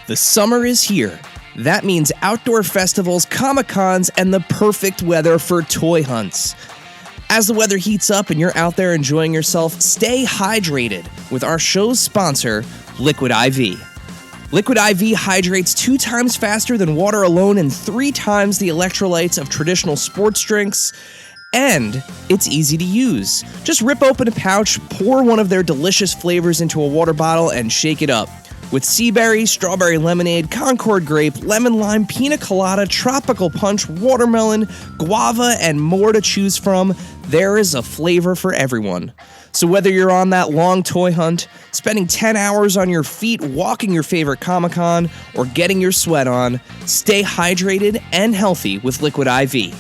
The summer is here. That means outdoor festivals, Comic-Cons, and the perfect weather for toy hunts. As the weather heats up and you're out there enjoying yourself, stay hydrated with our show's sponsor, Liquid IV. Liquid IV hydrates 2 times faster than water alone and 3 times the electrolytes of traditional sports drinks. And it's easy to use. Just rip open a pouch, pour one of their delicious flavors into a water bottle, and shake it up. With sea berry, strawberry lemonade, Concord grape, lemon lime, pina colada, tropical punch, watermelon, guava, and more to choose from, there is a flavor for everyone. So whether you're on that long toy hunt, spending 10 hours on your feet walking your favorite Comic-Con, or getting your sweat on, stay hydrated and healthy with Liquid IV.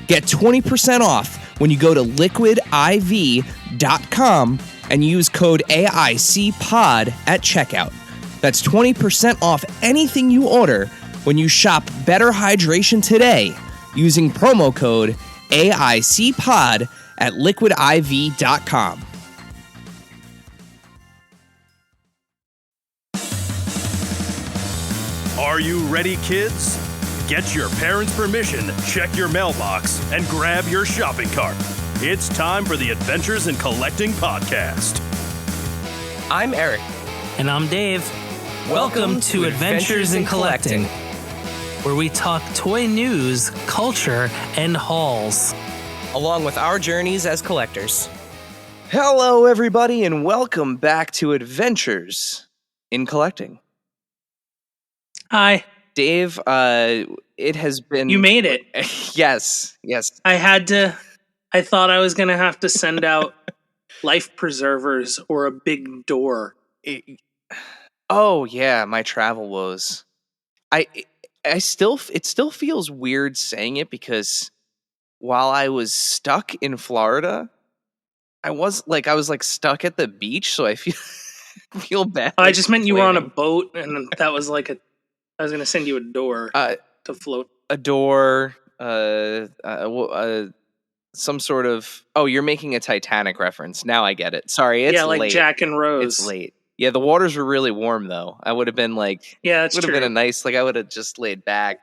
Get 20% off when you go to liquidiv.com and use code AICPOD at checkout. That's 20% off anything you order when you shop Better Hydration today using promo code AICPOD at liquidiv.com. Are you ready, kids? Get your parents' permission, check your mailbox, and grab your shopping cart. It's time for the Adventures in Collecting podcast. I'm Eric. And I'm Dave. Welcome to Adventures in Collecting, where we talk toy news, culture, and hauls, along with our journeys as collectors. Hello, everybody, and welcome back to Adventures in Collecting. Hi. Dave, it has been... You made it. Yes. I thought I was going to have to send out life preservers or a big door. Oh yeah, my travel woes. It still feels weird saying it because while I was stuck in Florida, I was stuck at the beach, so I feel bad. I just meant you were on a boat, and that was I was going to send you a door to float. A door, some sort of. Oh, you're making a Titanic reference. Now I get it. Sorry, it's late. Jack and Rose. It's late. Yeah, the waters were really warm though. I would have been that's would have been a nice, I would have just laid back,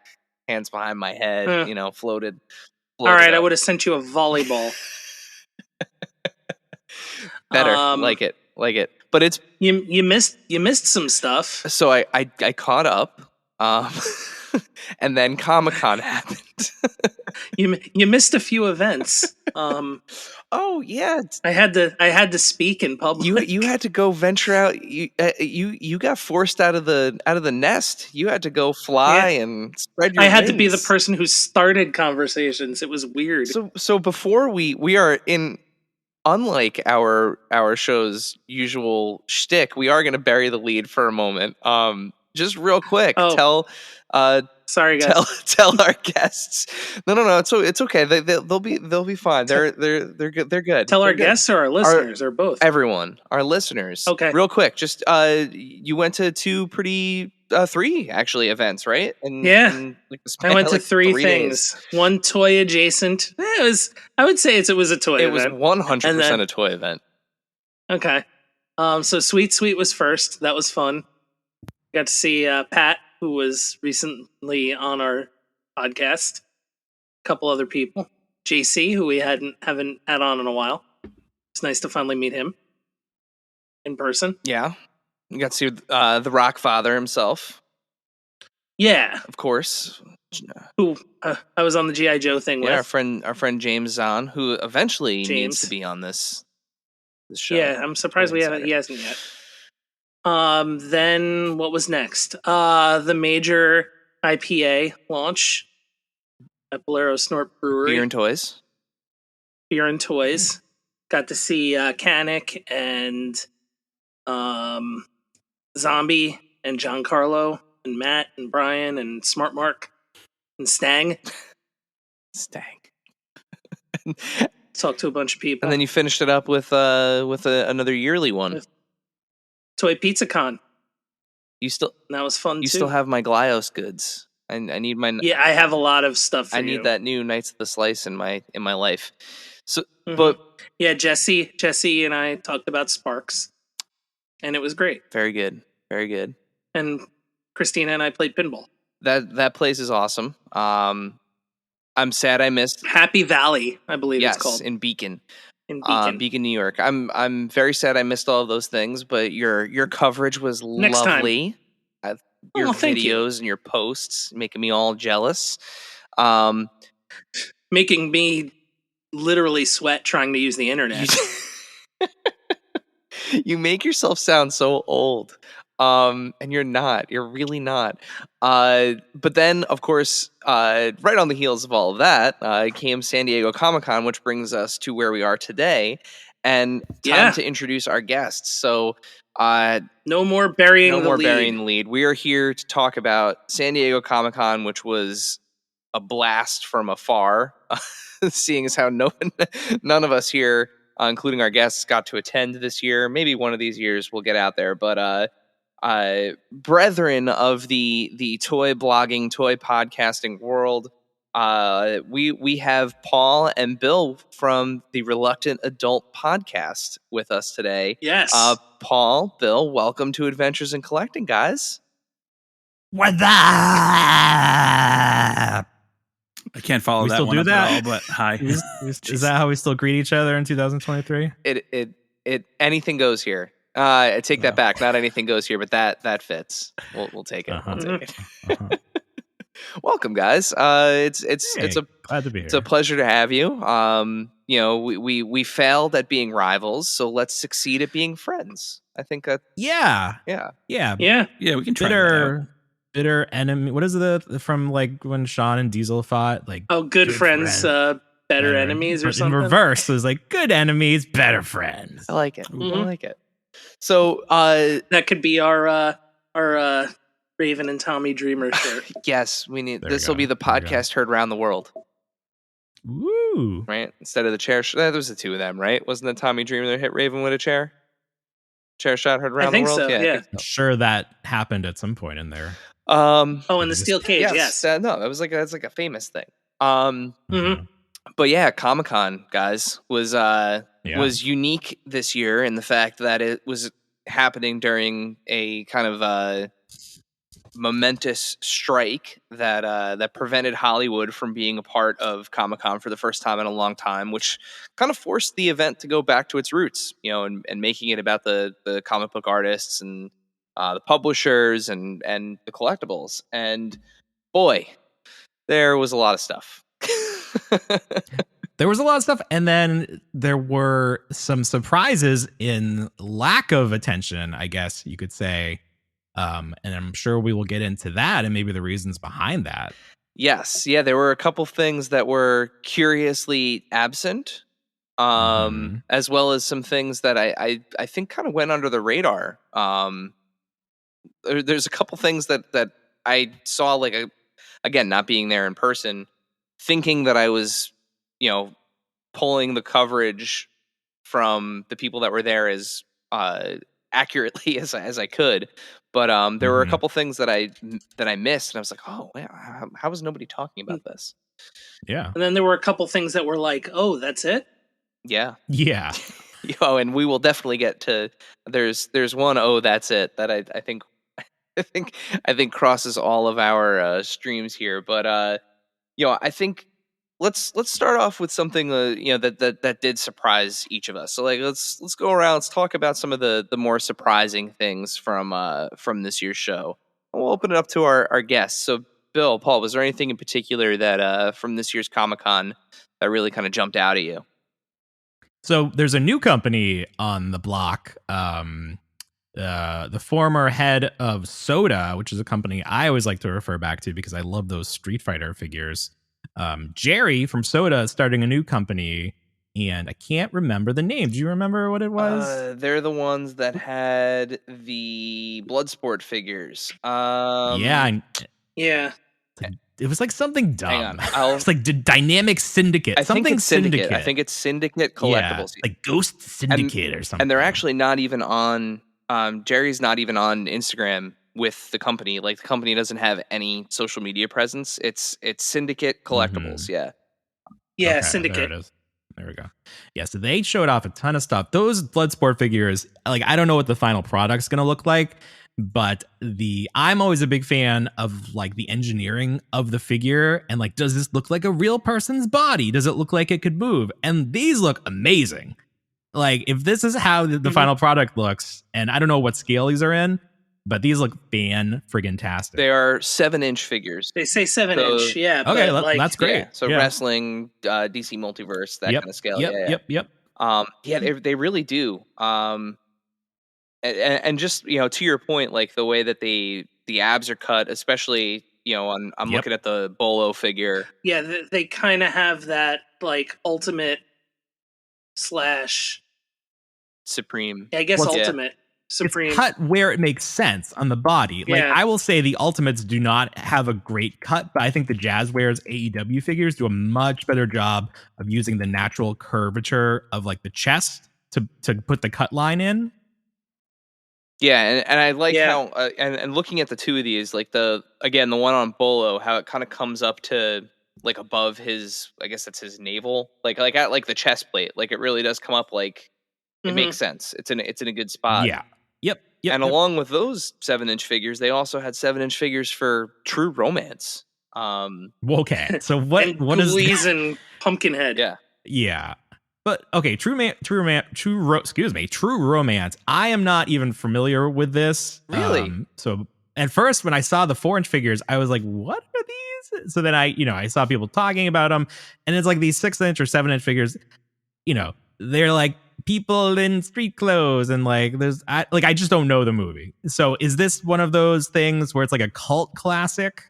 hands behind my head, floated. All right, up. I would have sent you a volleyball. Better, like it. But it's you missed some stuff. So I caught up, and then Comic-Con happened. You missed a few events. Oh yeah, I had to speak in public. You had to go venture out. You got forced out of the nest. You had to go fly and spread your wings. I had to be the person who started conversations. It was weird. So before we are in, unlike our show's usual shtick, we are going to bury the lead for a moment. Just real quick, sorry guys. Tell our guests. No. It's okay. They'll be fine. They're good. They're good. Tell our guests or our listeners or both. Everyone, our listeners. Okay. Real quick, just you went to 3 actually events, right? I went to 3 things. Days. One toy adjacent. I would say it was a toy event. It was 100% a toy event. Okay. So Sweet was first. That was fun. Got to see Pat, who was recently on our podcast. A couple other people. JC, who we haven't had on in a while. It's nice to finally meet him in person. Yeah. You got to see the Rock Father himself. Yeah. Of course. Who I was on the G.I. Joe thing with. Our friend James Zahn, who eventually needs to be on this show. Yeah, I'm surprised he hasn't yet. Then what was next? The major IPA launch at Bolero Snort Brewery. Beer and Toys. Got to see Kanik and Zombie and Giancarlo and Matt and Brian and Smart Mark and Stang. Talked to a bunch of people. And then you finished it up with another yearly one. With Toy Pizza Con. That was fun too. You still have my Glyos goods. I need my... Yeah, I have a lot of stuff for I you. need that new Knights of the Slice in my life. So, but... Yeah, Jesse and I talked about Sparks. And it was great. Very good. And Christina and I played pinball. That place is awesome. I'm sad I missed. Happy Valley, I believe it's called. In Beacon. In Beacon. Beacon, New York. I'm very sad I missed all of those things, but your coverage was Next lovely. Your videos and your posts making me all jealous. Making me literally sweat trying to use the internet. You make yourself sound so old. And you're not. You're really not. But then, of course, right on the heels of all of that, came San Diego Comic-Con, which brings us to where we are today. And time to introduce our guests. So, no more burying the lead. We are here to talk about San Diego Comic-Con, which was a blast from afar, seeing as how none of us here, including our guests, got to attend this year. Maybe one of these years we'll get out there, but brethren of the toy blogging, toy podcasting world, we have Paul and Bill from the Reluctant Adult podcast with us today. Yes. Paul, Bill, welcome to Adventures in Collecting, guys. What's up? I can't follow that one at all, but hi. Is that how we still greet each other in 2023? It anything goes here. I take that back. Not anything goes here, but that fits. We'll take it. Uh-huh. We'll take it. Uh-huh. Welcome, guys. It's glad to be here. It's a pleasure to have you. We failed at being rivals, so let's succeed at being friends. I think that. Yeah. We can try bitter enemy. What is it from like when Sean and Diesel fought? Like good friends, better enemies, or something. In reverse, it was like good enemies, better friends. I like it. Mm-hmm. I like it. So that could be our Raven and Tommy Dreamer shirt. Yes, we need. This will be the podcast heard around the world. Woo! Right, instead of the chair. There was the two of them, right? Wasn't it Tommy Dreamer that hit Raven with a chair? Chair shot heard around the world. So, yeah. I'm sure that happened at some point in there. In the steel cage. Yes. No, that's like a famous thing. But yeah, Comic-Con, guys, was unique this year in the fact that it was happening during a kind of momentous strike that prevented Hollywood from being a part of Comic-Con for the first time in a long time, which kind of forced the event to go back to its roots, and making it about the comic book artists and the publishers and the collectibles. And boy, there was a lot of stuff. There was a lot of stuff, and then there were some surprises in lack of attention, I guess you could say. And I'm sure we will get into that and maybe the reasons behind that. Yes. Yeah, there were a couple things that were curiously absent, as well as some things that I think kind of went under the radar. There's a couple things that I saw, like, again, not being there in person, thinking that I was, pulling the coverage from the people that were there as accurately as I could. But there were a couple things that I missed, and I was like, oh, wow, how was nobody talking about this? Yeah. And then there were a couple things that were like, oh, that's it? Yeah. Yeah. And we will definitely get to, there's one, oh, that's it, that I think crosses all of our streams here. But I think let's start off with something that did surprise each of us. So like let's go around. Let's talk about some of the more surprising things from this year's show. And we'll open it up to our guests. So Bill, Paul, was there anything in particular that from this year's Comic-Con that really kind of jumped out at you? So there's a new company on the block. The former head of Soda, which is a company I always like to refer back to because I love those Street Fighter figures. Jerry from Soda is starting a new company, and I can't remember the name. Do you remember what it was? They're the ones that had the Bloodsport figures. Yeah. It was like something dumb. Hang on. It's like Dynamic Syndicate. I think it's Syndicate. I think it's Syndicate Collectibles. Yeah, like Ghost Syndicate or something. And they're actually not even on. Jerry's not even on Instagram with the company. Like, the company doesn't have any social media presence. It's Syndicate Collectibles. Yeah, okay, Syndicate. There it is. There we go. Yeah, so they showed off a ton of stuff. Those Bloodsport figures, like, I don't know what the final product's going to look like, But I'm always a big fan of like the engineering of the figure and like, does this look like a real person's body? Does it look like it could move? And these look amazing. Like if this is how the final product looks, and I don't know what scale these are in, but these look fan-friggin-tastic. They are 7-inch figures. They say 7-inch, yeah. Okay, but that's great. Yeah, so wrestling, DC Multiverse, that kind of scale. Yep. They really do. And just, to your point, like the way that the abs are cut, especially, I'm looking at the Bolo figure. Yeah, they kind of have that like ultimate / Supreme. I guess ultimate. Supreme. It's cut where it makes sense on the body. Like I will say the Ultimates do not have a great cut, but I think the Jazzwares AEW figures do a much better job of using the natural curvature of like the chest to put the cut line in. Yeah, and I like how and looking at the two of these, like the one on Bolo, how it kind of comes up to like above his, I guess that's his navel, like at like the chest plate, like it really does come up, like it makes sense. It's in a good spot. Yeah. Yep. And along with those 7-inch figures, they also had 7-inch figures for True Romance. Okay, so what is Ghoulies and Pumpkinhead? Yeah. But okay, True Romance. I am not even familiar with this. Really? So at first, when I saw the 4-inch figures, I was like, "What are these?" So then I saw people talking about them, and it's like these 6-inch or 7-inch figures. They're like people in street clothes, and like I just don't know the movie. So is this one of those things where it's like a cult classic?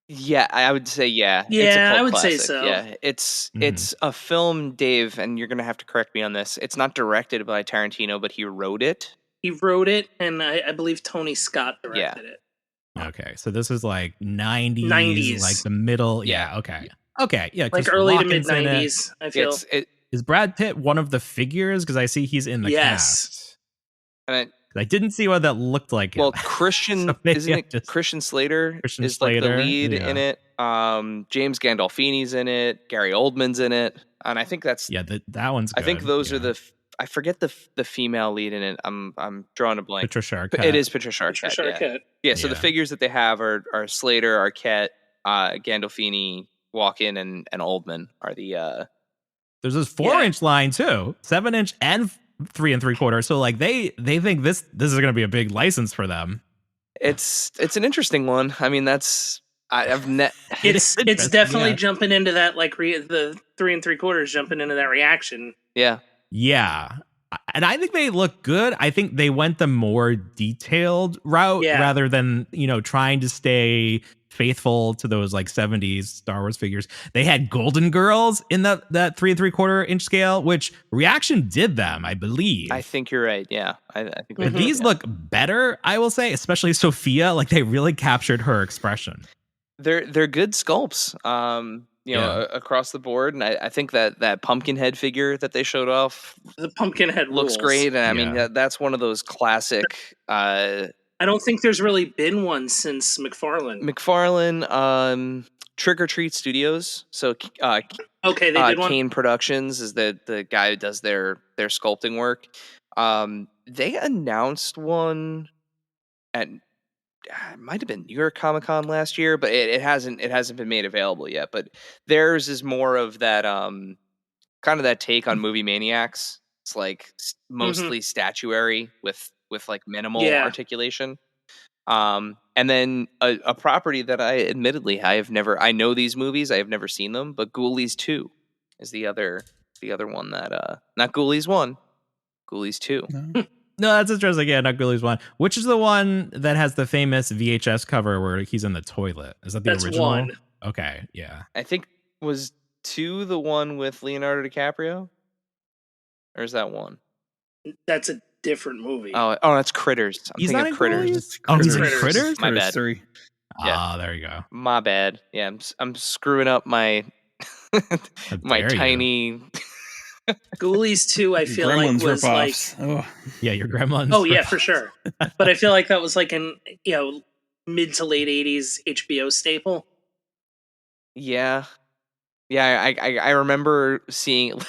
Yeah, I would say yeah. It's a cult I would classic. say so. Yeah, it's a film, Dave, and you're gonna have to correct me on this. It's not directed by Tarantino, but he wrote it. He wrote it, and I believe Tony Scott directed it. Okay, so this is like 90s, like the middle. Yeah, okay, yeah, like early to mid 90s. I feel. Is Brad Pitt one of the figures? Because I see he's in the cast. And I didn't see what that looked like. Well, Christian Christian Slater is like the lead in it. James Gandolfini's in it. Gary Oldman's in it, and I think that's that one's good. I think those are the. I forget the female lead in it. I'm drawing a blank. Patricia Arquette. It is Patricia Arquette. Yeah. So the figures that they have are Slater, Arquette, Gandolfini, Walken, and Oldman are the. There's this 4-inch line too, 7-inch and 3 3/4. So like they think this is going to be a big license for them. It's an interesting one. I mean, it's definitely jumping into that, like the 3 3/4 jumping into that reaction. Yeah. And I think they look good. I think they went the more detailed route rather than, trying to stay faithful to those like 70s Star Wars figures. They had Golden Girls in that 3 3/4 inch scale, which Reaction did them, I believe. I think you're right. Yeah. I think but these look better, I will say, especially Sophia. Like they really captured her expression. They're good sculpts. Across the board, and I think that Pumpkinhead figure that they showed off, the Pumpkinhead looks great, and I mean that's one of those classic. I don't think there's really been one since McFarlane. Trick or Treat Studios. So they did one. Kane Productions is the guy who does their sculpting work. They announced one at. It might have been New York Comic Con last year, but it hasn't been made available yet. But theirs is more of that kind of that take on Movie Maniacs. It's like mostly statuary with like minimal articulation. And then a property that I know these movies, I have never seen them, but Ghoulies 2 is the other one that not Ghoulies 1, Ghoulies 2. No, that's interesting. Yeah, not Ghoulies 1. Which is the one that has the famous VHS cover where he's in the toilet? Is that the original? One. Okay, yeah. I think was 2 the one with Leonardo DiCaprio? Or is that 1? That's a different movie. Oh, that's Critters. He's thinking of Critters. He's in Critters? My bad. 3. Yeah. There you go. My bad. Yeah, I'm screwing up my my tiny. Ghoulies 2, I feel like was like your Gremlins. Oh yeah, for sure. But I feel like that was like an mid to late 80s HBO staple. Yeah. I remember seeing.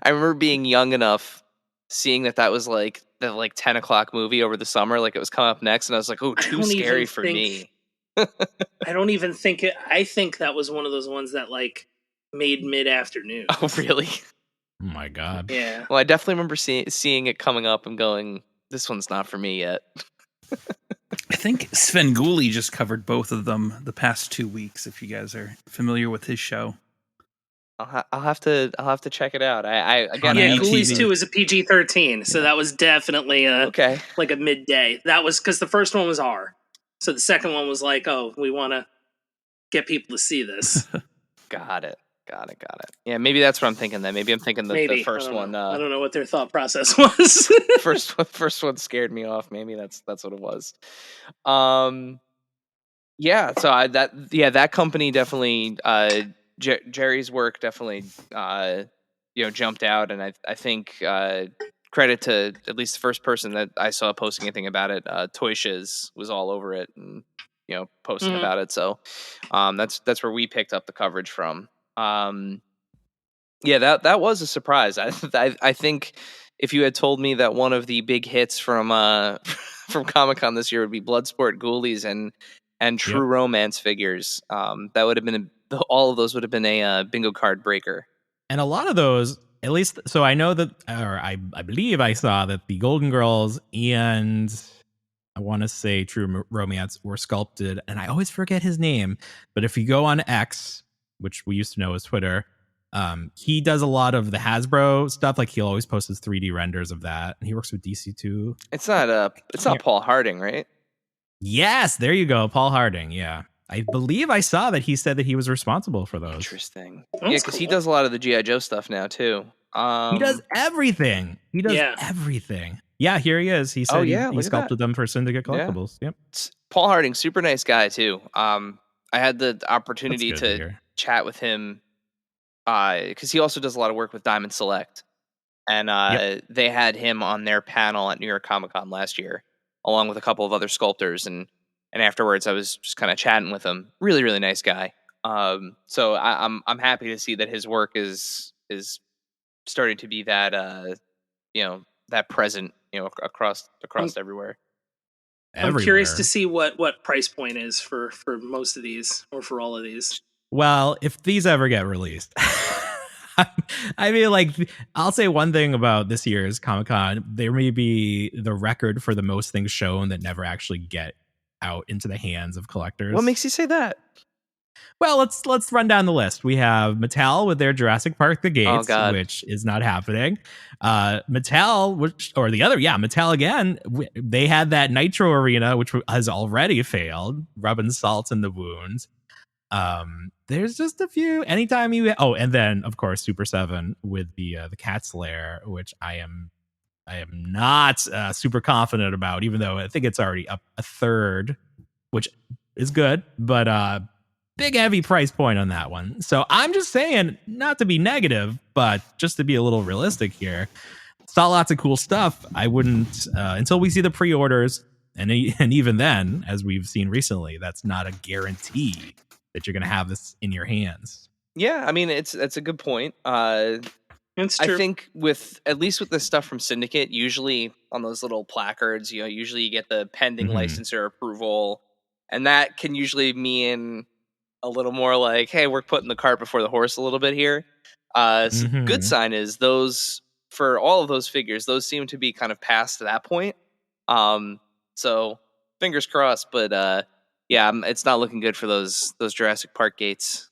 I remember being young enough seeing that was like the 10 o'clock movie over the summer, like it was coming up next, and I was like, oh, too scary for me. I don't even think it. I think that was one of those ones that like made mid-afternoon. Oh, really? Oh my god. Yeah. Well, I definitely remember seeing it coming up and going, this one's not for me yet. I think Sven Gulli just covered both of them the past 2 weeks. If you guys are familiar with his show, I'll have to check it out. Ghoulies 2 is a PG-13, so that was definitely okay, like a midday. That was because the first one was R, so the second one was like, oh, we want to get people to see this. Got it. Yeah, maybe that's what I'm thinking. Then maybe I'm thinking the first one. I don't know what their thought process was. first one scared me off. Maybe that's what it was. Yeah. So that company definitely. Jerry's work definitely, jumped out, and I think credit to at least the first person that I saw posting anything about it. Toy Shiz was all over it and posting about it. So that's where we picked up the coverage from. Yeah, that was a surprise. I think if you had told me that one of the big hits from from Comic-Con this year would be Bloodsport Ghoulies and True Romance figures, that would have been all of those would have been a bingo card breaker. And a lot of those, at least, so I know that, or I believe I saw that the Golden Girls and I want to say True Romance were sculpted, and I always forget his name. But if you go on X, which we used to know as Twitter, he does a lot of the Hasbro stuff. Like he'll always post his 3D renders of that, and he works with DC too. It's not Paul Harding, right? Yes, there you go, Paul Harding. Yeah, I believe I saw that he said that he was responsible for those. Interesting. Yeah, because he does a lot of the G.I. Joe stuff now too. He does everything. Everything. Yeah, here he is. He said he sculpted them for Syndicate Collectibles. Yeah. Yep. Paul Harding, super nice guy too. I had the opportunity to chat with him because he also does a lot of work with Diamond Select, and they had him on their panel at New York Comic Con last year, along with a couple of other sculptors, and afterwards I was just kind of chatting with him. Really, really nice guy. So I'm happy to see that his work is starting to be that that present across everywhere. I'm curious to see what price point is for most of these or for all of these. Well, if these ever get released, I mean, like, I'll say one thing about this year's Comic-Con: there may be the record for the most things shown that never actually get out into the hands of collectors. What makes you say that? Well, let's run down the list. We have Mattel with their Jurassic Park The Gates, which is not happening. Mattel, Mattel again. They had that Nitro Arena, which has already failed, rubbing salt in the wounds. There's just a few. Anytime you and then of course Super 7 with the Cat's Lair, which I am not super confident about, even though I think it's already up a third, which is good, but big heavy price point on that one. So I'm just saying, not to be negative, but just to be a little realistic here. Saw lots of cool stuff. I wouldn't until we see the pre-orders, and even then, as we've seen recently, that's not a guarantee that you're going to have this in your hands. Yeah, I mean, that's a good point. It's true. I think with the stuff from Syndicate, usually on those little placards, usually you get the pending licensor approval, and that can usually mean a little more like, hey, we're putting the cart before the horse a little bit here. Good sign is those, for all of those figures, those seem to be kind of past that point. So fingers crossed, but yeah, it's not looking good for those Jurassic Park gates.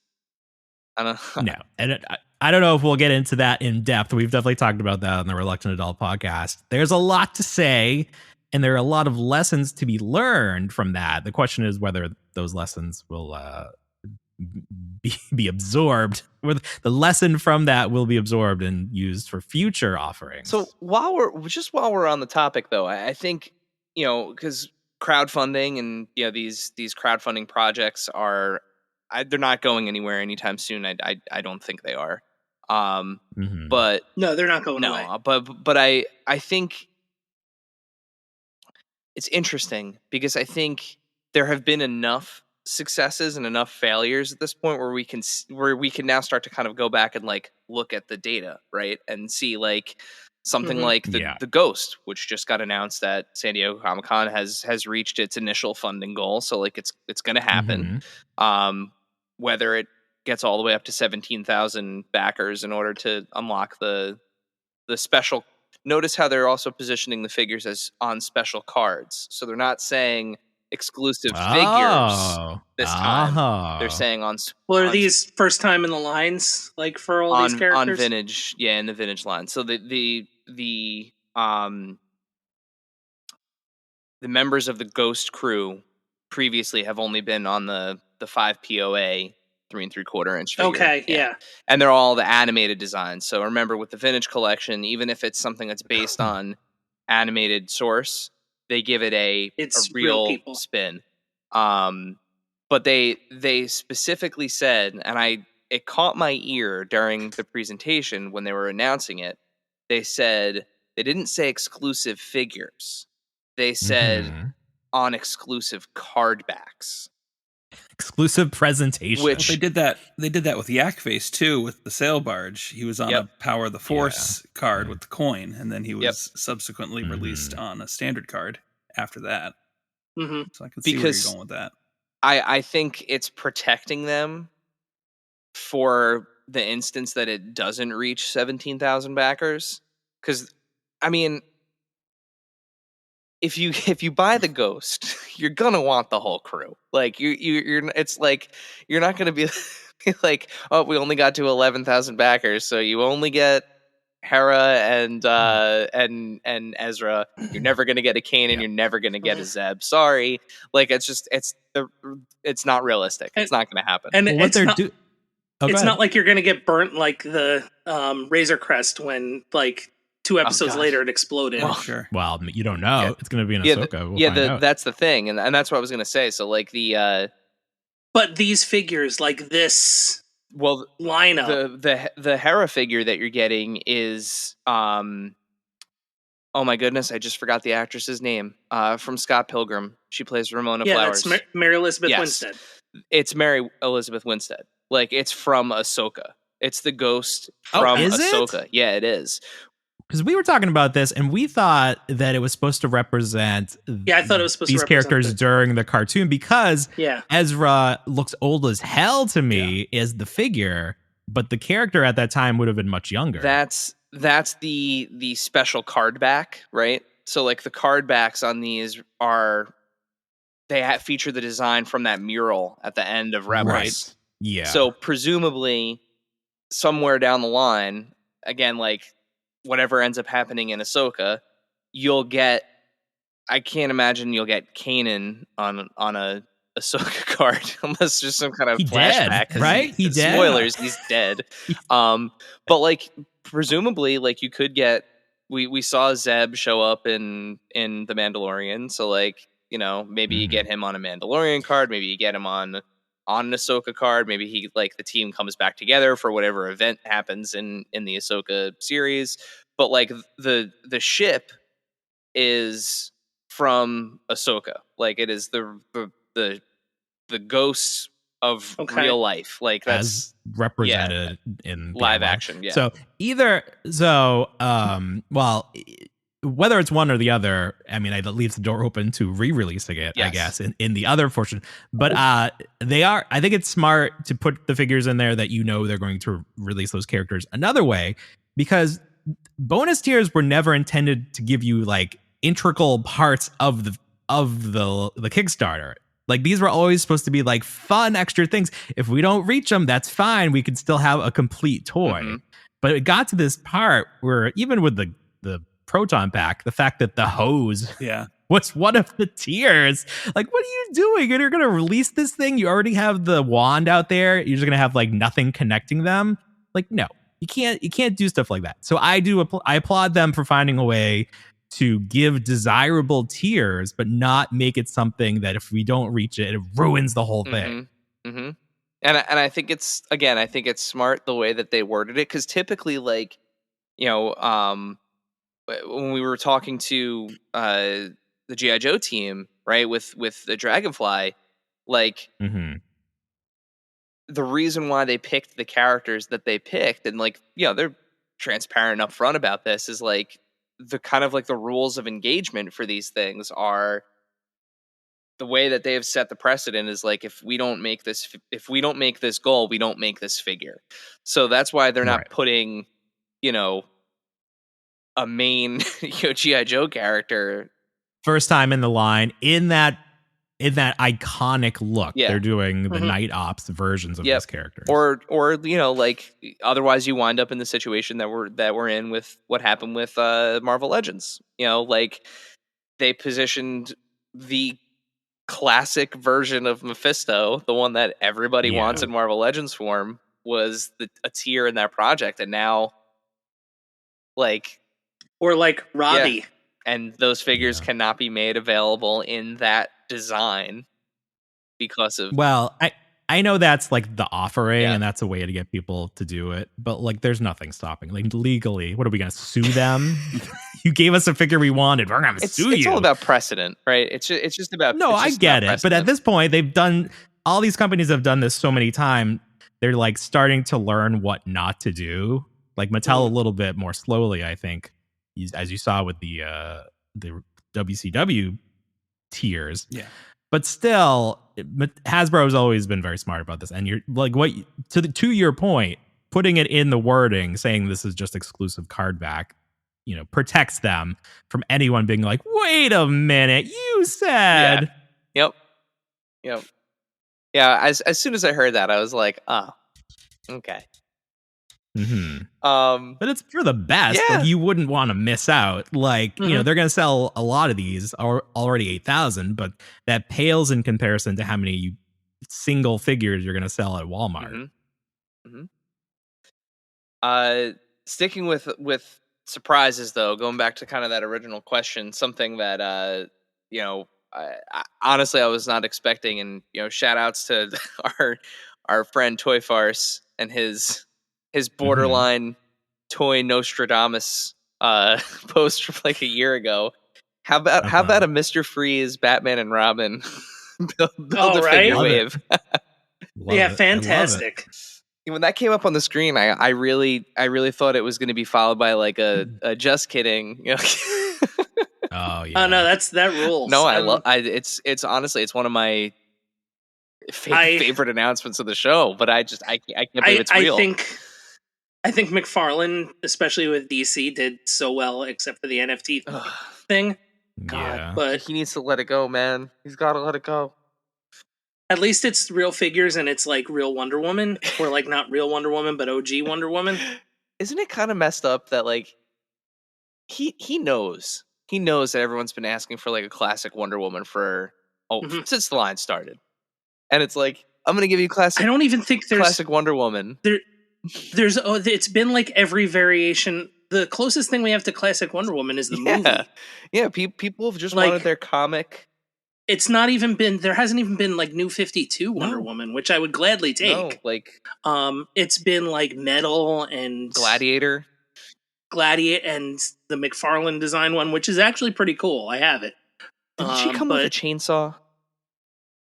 I don't know. No, and I don't know if we'll get into that in depth. We've definitely talked about that on the Reluctant Adult podcast. There's a lot to say, and there are a lot of lessons to be learned from that. The question is whether those lessons will be absorbed, or the lesson from that will be absorbed and used for future offerings. So while we're on the topic, though, I think because crowdfunding and these crowdfunding projects are they're not going anywhere anytime soon. I don't think they are. But no, they're not going away. But I think it's interesting because I think there have been enough successes and enough failures at this point where we can now start to kind of go back and like look at the data, right, and see like Something like the Ghost, which just got announced at San Diego Comic-Con, has reached its initial funding goal. So like it's going to happen. Whether it gets all the way up to 17,000 backers in order to unlock the special. Notice how they're also positioning the figures as on special cards. So they're not saying exclusive figures this time. They're saying on. Well, are these first time in the lines, like for all these characters? On vintage, yeah, in the vintage line. So the members of the Ghost crew previously have only been on the 5 POA 3 3/4 inch figure. Okay, yeah. And they're all the animated designs. So remember, with the vintage collection, even if it's something that's based on animated source, they give it a real spin. But they specifically said, and it caught my ear during the presentation when they were announcing it. They said they didn't say exclusive figures. They said on exclusive card backs. Exclusive presentation. Which they did that with Yak Face too, with the sail barge. He was on a Power of the Force card with the coin, and then he was subsequently released on a standard card after that. So I can see where you're going with that. I think it's protecting them for the instance that it doesn't reach 17,000 backers. Because, I mean, if you buy the Ghost, you're gonna want the whole crew. Like you're it's like you're not gonna be like, oh, we only got to 11,000 backers, so you only get Hera and Ezra. You're never gonna get a Kanan. You're never gonna get a Zeb. Sorry, like it's not realistic. It's not gonna happen. And well, it's not like you're gonna get burnt like the Razor Crest when like 2 episodes later it exploded. Well, sure. Well, you don't know. It's gonna be in Ahsoka. That's the thing, and that's what I was gonna say. So like but these figures, like this. Well, lineup. The Hera figure that you're getting is oh my goodness, I just forgot the actress's name. From Scott Pilgrim. She plays Ramona Flowers. That's Mary Elizabeth Winstead. It's Mary Elizabeth Winstead. Like it's from Ahsoka. It's the Ghost from Ahsoka. It? Yeah, it is. Because we were talking about this, and we thought that it was supposed to represent I thought it was supposed these to characters during the cartoon, because Ezra looks old as hell to me as the figure, but the character at that time would have been much younger. That's the special card back, right? So like the card backs on these feature the design from that mural at the end of Rebels. Right. Yeah. So presumably somewhere down the line, again, like whatever ends up happening in Ahsoka, I can't imagine you'll get Kanan on a Ahsoka card unless there's some kind of flashback. Dead, right? He dead. Spoilers, he's dead. But like presumably, like you could get. We saw Zeb show up in The Mandalorian, so like maybe you get him on a Mandalorian card, maybe you get him on an Ahsoka card, maybe he the team comes back together for whatever event happens in the Ahsoka series. But like the ship is from Ahsoka, like it is the ghosts of real life, like that's as represented in live action. Yeah. So whether it's one or the other, I mean, that leaves the door open to re-releasing it, I guess, in the other portion. But I think it's smart to put the figures in there that they're going to release those characters another way, because bonus tiers were never intended to give you like integral parts of the Kickstarter. Like these were always supposed to be like fun extra things. If we don't reach them, that's fine. We could still have a complete toy. But it got to this part where even with the Proton pack, the fact that the hose was one of the tiers, like, what are you doing? And you're going to release this thing? You already have the wand out there. You're just going to have like nothing connecting them. Like, no, you can't do stuff like that. So I applaud them for finding a way to give desirable tiers, but not make it something that if we don't reach it, it ruins the whole thing. And I think it's smart the way that they worded it, because typically, like, when we were talking to the G.I. Joe team, right, with the Dragonfly, like the reason why they picked the characters that they picked, and like, they're transparent and upfront about this, is like the kind of like the rules of engagement for these things are the way that they have set the precedent is like, if we don't make this goal, we don't make this figure. So that's why they're not putting, a main G.I. Joe character first time in the line in that iconic look. Yeah. They're doing the Night Ops versions of these characters. Or like otherwise you wind up in the situation that we're in with what happened with Marvel Legends. Like they positioned the classic version of Mephisto, the one that everybody wants in Marvel Legends form, was a tier in that project, and now or Robbie, and those figures cannot be made available in that design because of I know that's like the offering and that's a way to get people to do it, but like there's nothing stopping. Like legally, what are we going to sue them? You gave us a figure we wanted. We're going to sue you. It's all about precedent, right? It's just about I get it, but at this point, all these companies have done this so many times. They're like starting to learn what not to do. Like Mattel a little bit more slowly, I think, as you saw with the WCW tiers. Yeah. But still, Hasbro has always been very smart about this. And you're like, to your point, putting it in the wording, saying this is just exclusive card back, protects them from anyone being like, wait a minute, you said. Yep. Yeah. As soon as I heard that, I was like, okay. But it's for the best. Yeah. Like, you wouldn't want to miss out. Like, they're going to sell a lot of these, already 8,000, but that pales in comparison to how many single figures you're going to sell at Walmart. Sticking with surprises, though, going back to kind of that original question, something that honestly I was not expecting, and shout outs to our friend Toy Farce and his borderline toy Nostradamus post from like a year ago. How about a Mr. Freeze Batman and Robin build a figure wave? Fantastic. When that came up on the screen, I really thought it was going to be followed by like a just kidding. Oh yeah. Oh no, that rules. No, it's honestly, it's one of my favorite announcements of the show, but I can't believe it's real. I think McFarlane, especially with DC, did so well, except for the NFT thing. God, but he needs to let it go, man. He's got to let it go. At least it's real figures, and it's like real Wonder Woman, or like not real Wonder Woman, but OG Wonder Woman. Isn't it kind of messed up that like he knows that everyone's been asking for like a classic Wonder Woman since the line started, and it's like, I'm gonna give you classic. I don't even think there's classic Wonder Woman. It's been like every variation. The closest thing we have to classic Wonder Woman is the movie. Yeah, people have just wanted their comic. It's not even been. There hasn't even been like New 52 Wonder Woman, which I would gladly take. No, it's been like Metal and Gladiator, and the McFarlane design one, which is actually pretty cool. I have it. Didn't she come with a chainsaw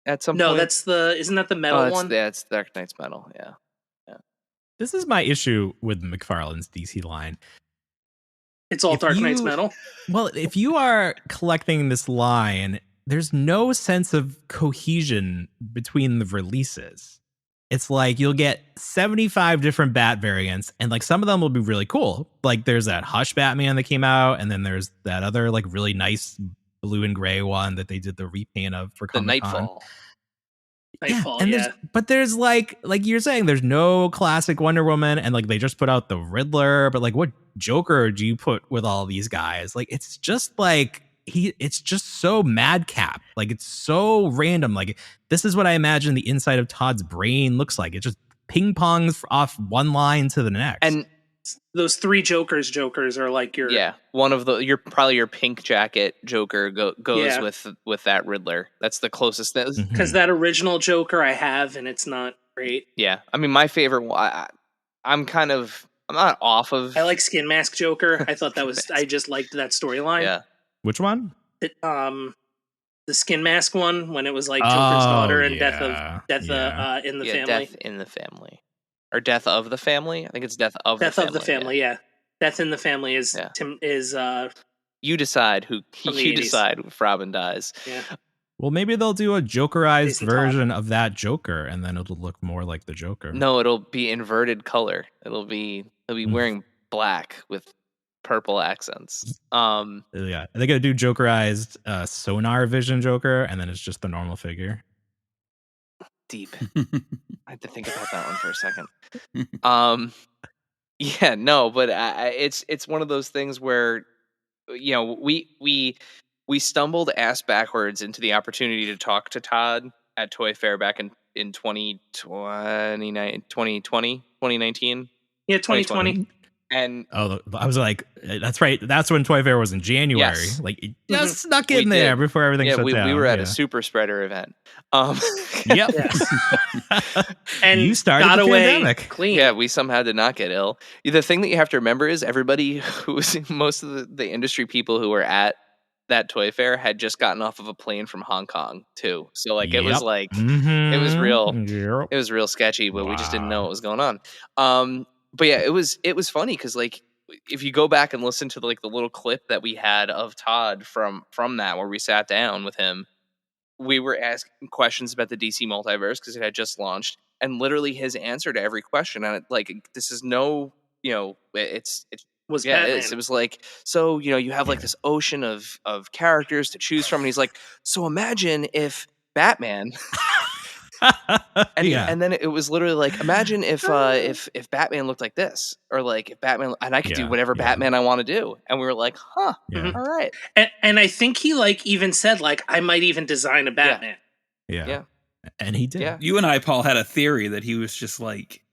at some point? No, isn't that the Metal one? Yeah, it's Dark Knight's Metal. Yeah. This is my issue with McFarlane's DC line. It's all Dark Knight's Metal? Well, if you are collecting this line, there's no sense of cohesion between the releases. It's like you'll get 75 different Bat variants, and like some of them will be really cool. Like there's that Hush Batman that came out, and then there's that other like really nice blue and gray one that they did the repaint of for Comic-Con. Nightfall. But there's like you're saying, there's no classic Wonder Woman, and like they just put out the Riddler, but like what Joker do you put with all these guys? Like it's just like it's just so madcap. Like it's so random. Like this is what I imagine the inside of Todd's brain looks like. It just ping pongs off one line to the next. And those three Jokers are like your one of probably your pink jacket Joker goes with that Riddler. That's the closest because that original Joker I have, and it's not great. Yeah, I mean my favorite one. I'm not off of. I like Skin Mask Joker. I thought that was. I just liked that storyline. Yeah. Which one? The Skin Mask one, when it was like Joker's daughter and death in the family. Death in the Family. or Death of the Family. I think it's Death of the Family. Death of the Family, yeah. Death in the Family is you decide who you decide if Robin dies. Yeah. Well, maybe they'll do a Jokerized version of that Joker, and then it'll look more like the Joker. No, it'll be inverted color. He'll be wearing black with purple accents. Yeah, they're gonna do Jokerized Sonar Vision Joker, and then it's just the normal figure. Deep. I had to think about that one for a second. Yeah, no, but it's one of those things where, you know, we stumbled ass backwards into the opportunity to talk to Todd at Toy Fair back in 2019. Yeah, 2020. And I was like, that's right. That's when Toy Fair was in January. Yes. Like, it just snuck in there before everything shut down. We were at a super spreader event. Yep. And you started got the away pandemic. Clean. Yeah, we somehow did not get ill. The thing that you have to remember is everybody who was most of the industry people who were at that Toy Fair had just gotten off of a plane from Hong Kong too. So like it was like it was real. Yep. It was real sketchy, but we just didn't know what was going on. But yeah, it was funny because like if you go back and listen to the little clip that we had of Todd from that where we sat down with him, we were asking questions about the DC multiverse because it had just launched, and literally his answer to every question, and this is no, you know, it was Batman. It was like, so you know, you have like this ocean of characters to choose from, and he's like, so imagine if Batman. And then it was literally like, imagine if Batman looked like this, or like if Batman, and I could do whatever Batman I want to do, and we were like, all right. And I think he like even said like, I might even design a Batman. Yeah. And he did. Yeah. You and I, Paul, had a theory that he was just like,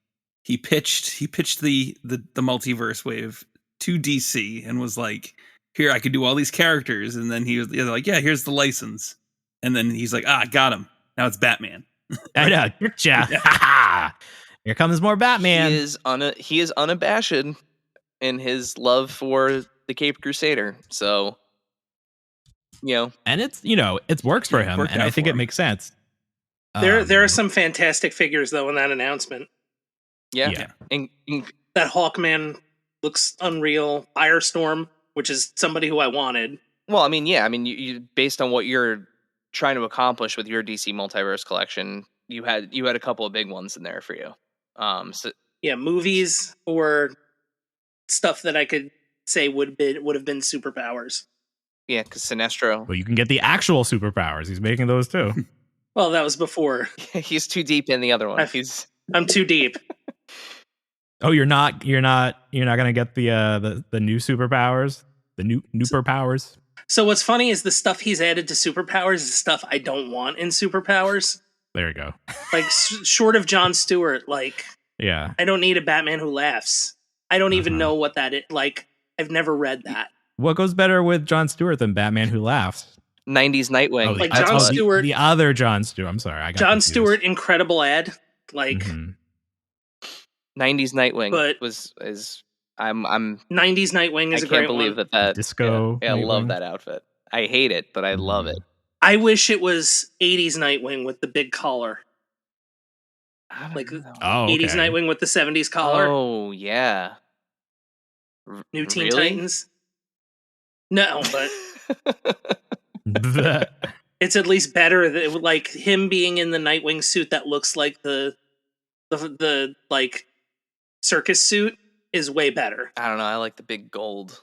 he pitched the multiverse wave to DC and was like, here, I could do all these characters, and then he was like, yeah, here's the license, and then he's like, got him, now it's Batman. I know. Gotcha. Here comes more Batman. He is unabashed in his love for the Caped Crusader. So, you know, and it's works for him, and I think it makes sense. There are some fantastic figures though in that announcement. Yeah. That Hawkman looks unreal. Firestorm, which is somebody who I wanted. Well, I mean, you based on what you're trying to accomplish with your DC multiverse collection, you had a couple of big ones in there for you. Movies or stuff that I could say would have been superpowers. Yeah, because Sinestro. Well, you can get the actual superpowers. He's making those too. Well, that was before. He's too deep in the other one. I'm too deep. Oh, you're not gonna get the new superpowers, the new superpowers. So what's funny is the stuff he's added to superpowers is stuff I don't want in superpowers. There you go. Like short of Jon Stewart, like I don't need a Batman who laughs. I don't even know what that is. Like I've never read that. What goes better with Jon Stewart than Batman who laughs? 90s Nightwing. Oh, like Jon Stewart. The other Jon Stewart. I'm sorry. I got Jon confused. Stewart, incredible ad. Like 90s Nightwing, but I'm 90s Nightwing is a great one. I can't believe that disco. Yeah, I love that outfit. I hate it, but I love it. I wish it was 80s Nightwing with the big collar. Like 80s Nightwing with the 70s collar. Oh, yeah. New Teen Titans. No, but it's at least better that like him being in the Nightwing suit that looks like the like circus suit is way better. I don't know. I like the big gold.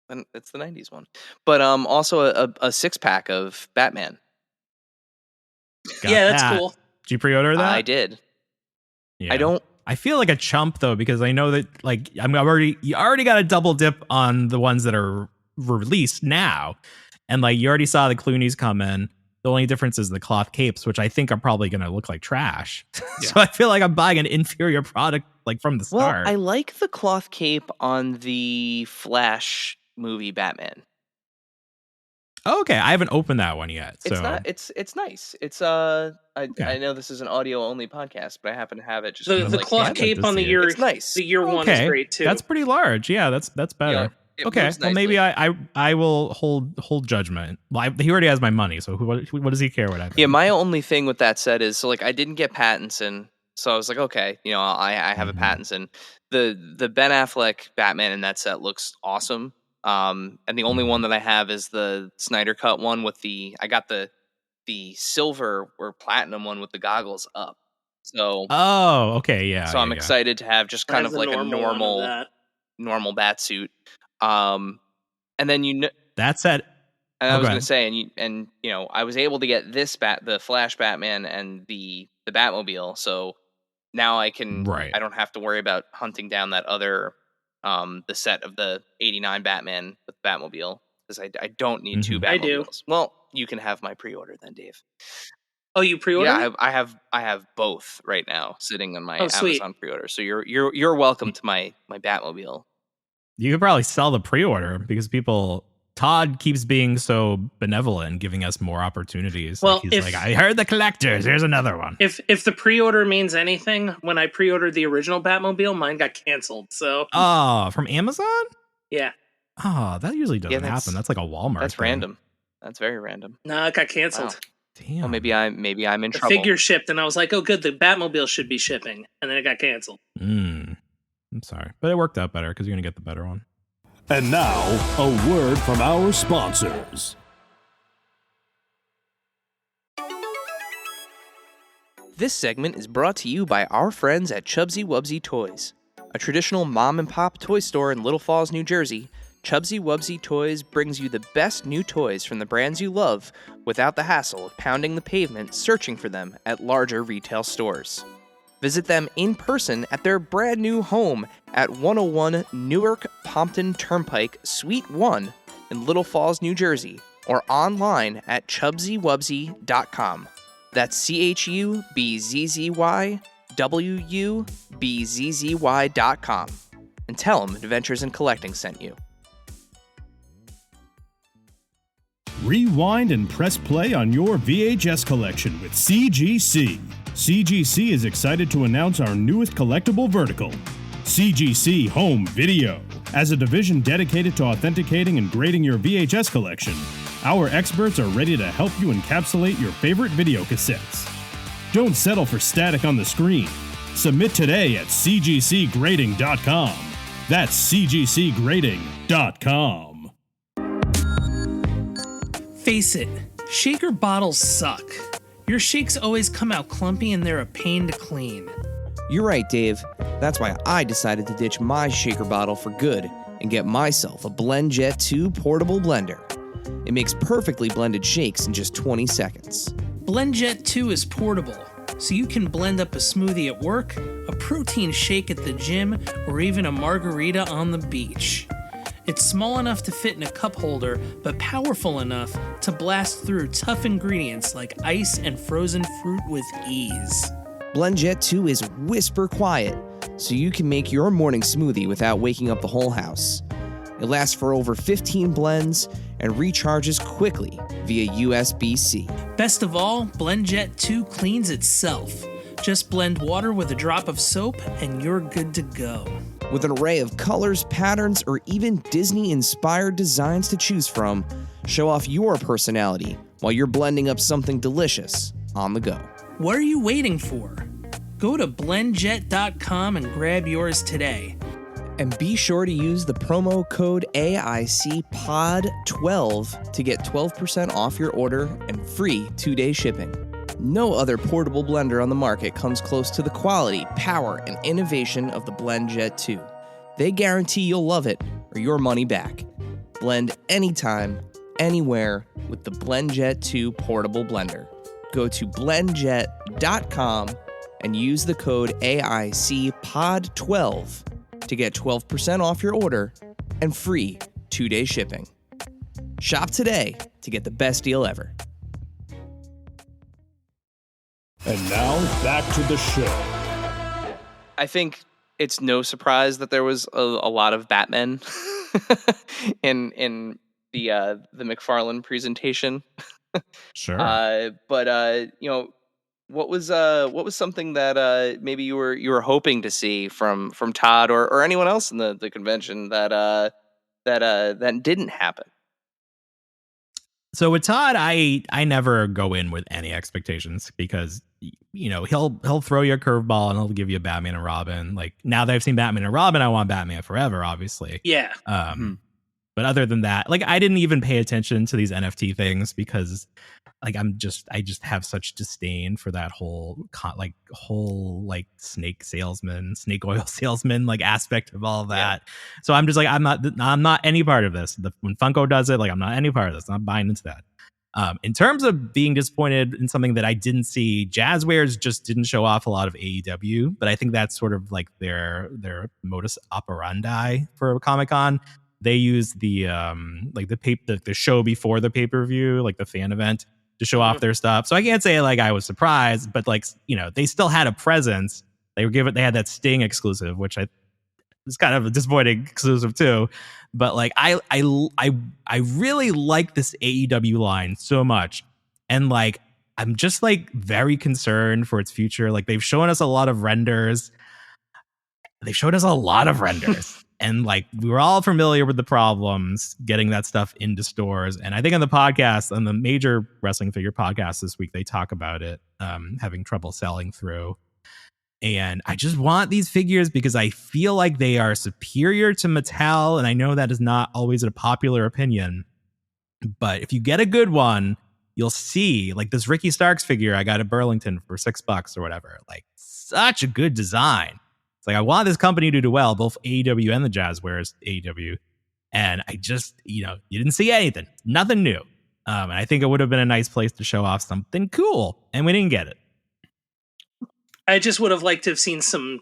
And it's the 90s one. But also a 6-pack of Batman. That's cool. Did you pre-order that? I did. Yeah. I feel like a chump though, because I know that like you already got a double dip on the ones that are released now. And like you already saw the Clooney's come in. The only difference is the cloth capes, which I think are probably going to look like trash. So I feel like I'm buying an inferior product like from the start. Well, I like the cloth cape on the Flash movie Batman. Okay, I haven't opened that one yet. So It's nice. It's I know this is an audio only podcast, but I happen to have it. Just the cloth cape on the year. It's nice. The year one is great too. That's pretty large. Yeah, that's better. Okay, well maybe I will hold judgment. Well, he already has my money, so what does he care what I think? Yeah, my only thing with that said is so like I didn't get Pattinson, So I was like, okay, I have a Pattinson. The Ben Affleck Batman in that set looks awesome. And the only one that I have is the Snyder Cut one with I got the silver or platinum one with the goggles up. So okay, yeah. So I'm excited to have just kind of like a normal bat suit. And then that's it. And I was going to say, and I was able to get the Flash Batman and the Batmobile. So now I don't have to worry about hunting down that other, the set of the '89 Batman with Batmobile, because I don't need two Batmobiles. I do. Well, you can have my pre-order then, Dave. Oh, you pre-ordered? Yeah, I have both right now sitting on my Amazon pre-order. So you're welcome to my Batmobile. You could probably sell the pre-order because Todd keeps being so benevolent, giving us more opportunities. Well, he's like, I heard the collectors. Here's another one. If the pre-order means anything, when I pre-ordered the original Batmobile, mine got canceled. So from Amazon? Yeah. Oh, that usually doesn't happen. That's like a Walmart. That's thing. Random. That's very random. No, it got canceled. Wow. Damn. Well, maybe I'm in trouble. The figure shipped, and I was like, oh, good, the Batmobile should be shipping, and then it got canceled. I'm sorry, but it worked out better because you're gonna get the better one. And now, a word from our sponsors. This segment is brought to you by our friends at Chubsy Wubsy Toys. A traditional mom-and-pop toy store in Little Falls, New Jersey, Chubsy Wubsy Toys brings you the best new toys from the brands you love without the hassle of pounding the pavement searching for them at larger retail stores. Visit them in person at their brand new home at 101 Newark Pompton Turnpike, Suite 1 in Little Falls, New Jersey, or online at chubsywubsy.com. That's CHUBZYWUBZZY.com. And tell them Adventures in Collecting sent you. Rewind and press play on your VHS collection with CGC. CGC is excited to announce our newest collectible vertical, CGC Home Video. As a division dedicated to authenticating and grading your VHS collection, our experts are ready to help you encapsulate your favorite video cassettes. Don't settle for static on the screen. Submit today at cgcgrading.com. That's cgcgrading.com. Face it, shaker bottles suck. Your shakes always come out clumpy and they're a pain to clean. You're right, Dave. That's why I decided to ditch my shaker bottle for good and get myself a BlendJet 2 portable blender. It makes perfectly blended shakes in just 20 seconds. BlendJet 2 is portable, so you can blend up a smoothie at work, a protein shake at the gym, or even a margarita on the beach. It's small enough to fit in a cup holder, but powerful enough to blast through tough ingredients like ice and frozen fruit with ease. BlendJet 2 is whisper quiet, so you can make your morning smoothie without waking up the whole house. It lasts for over 15 blends and recharges quickly via USB-C. Best of all, BlendJet 2 cleans itself. Just blend water with a drop of soap and you're good to go. With an array of colors, patterns, or even Disney-inspired designs to choose from, show off your personality while you're blending up something delicious on the go. What are you waiting for? Go to blendjet.com and grab yours today. And be sure to use the promo code AICPOD12 to get 12% off your order and free 2-day shipping. No other portable blender on the market comes close to the quality, power, and innovation of the BlendJet 2. They guarantee you'll love it or your money back. Blend anytime, anywhere with the BlendJet 2 portable blender. Go to blendjet.com and use the code AICPOD12 to get 12% off your order and free 2-day shipping. Shop today to get the best deal ever. And now, back to the show. I think it's no surprise that there was a lot of Batmen in the McFarlane presentation. Sure. But what was something that maybe you were hoping to see from Todd or anyone else in the convention that didn't happen? So with Todd, I never go in with any expectations because he'll throw you a curveball and he'll give you a Batman and Robin. Like now that I've seen Batman and Robin, I want Batman Forever, obviously. Yeah. But other than that, like I didn't even pay attention to these NFT things because like I just have such disdain for that whole snake oil salesman like aspect of all of that. Yeah. So I'm just like I'm not any part of this. When Funko does it, like I'm not any part of this. I'm not buying into that. In terms of being disappointed in something that I didn't see, Jazzwares just didn't show off a lot of AEW, but I think that's sort of like their modus operandi for Comic-Con. They use the the show before the pay-per-view, like the fan event, to show off their stuff. So I can't say like I was surprised, but like they still had a presence. They had that Sting exclusive, which I was kind of a disappointing exclusive too. But like I really like this AEW line so much, and like I'm just like very concerned for its future. Like they've shown us a lot of renders. And like we were all familiar with the problems getting that stuff into stores. And I think on the podcast, on the major wrestling figure podcast this week, they talk about it having trouble selling through. And I just want these figures because I feel like they are superior to Mattel. And I know that is not always a popular opinion. But if you get a good one, you'll see like this Ricky Starks figure I got at Burlington for $6 or whatever. Like such a good design. Like I want this company to do well, both AEW and the Jazzwares AEW. And I just, you didn't see anything, nothing new. And I think it would have been a nice place to show off something cool. And we didn't get it. I just would have liked to have seen some,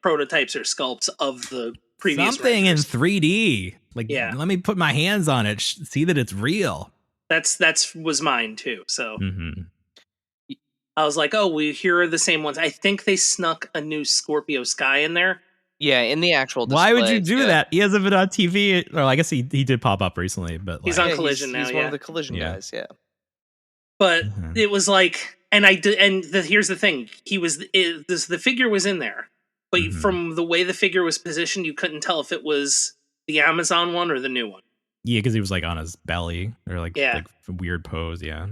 prototypes or sculpts of the previous something renders. In 3D. Like, let me put my hands on it, see that it's real. That's was mine too. So I was like, oh, here are the same ones. I think they snuck a new Scorpio Sky in there. Yeah, in the actual display. Why would you do that? He hasn't been on TV. Or I guess he did pop up recently, but he's on Collision now. He's one of the Collision guys. Yeah, but it was like, here's the thing: the figure was in there, but from the way the figure was positioned, you couldn't tell if it was the Amazon one or the new one. Yeah, because he was like on his belly or like weird pose. Yeah,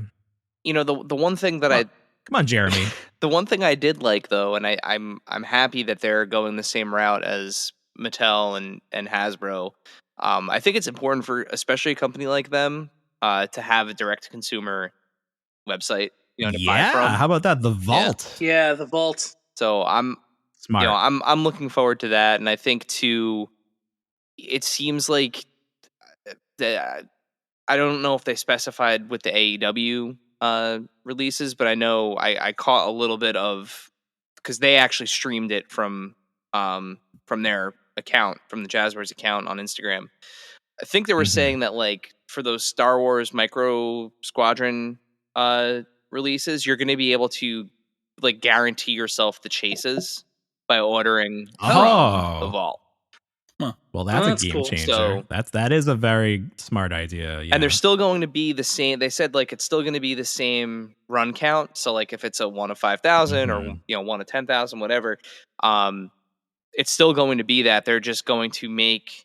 the one thing that Come on, Jeremy. The one thing I did like, though, and I'm happy that they're going the same route as Mattel and Hasbro. I think it's important for especially a company like them to have a direct consumer website, to buy from. How about that? The Vault. Yeah, the Vault. So I'm smart. I'm looking forward to that, and I think too. It seems like I don't know if they specified with the AEW releases, but I know I caught a little bit of because they actually streamed it from their account, from the Jazzwares account on Instagram. I think they were saying that like for those Star Wars Micro Squadron releases, you're going to be able to like guarantee yourself the chases by ordering from the Vault. Huh. Well, that's a game changer. So, that is a very smart idea. Yeah. And they're still going to be the same. They said like it's still going to be the same run count. So like if it's a 1 of 5,000 or 1 of 10,000, whatever, it's still going to be that. They're just going to make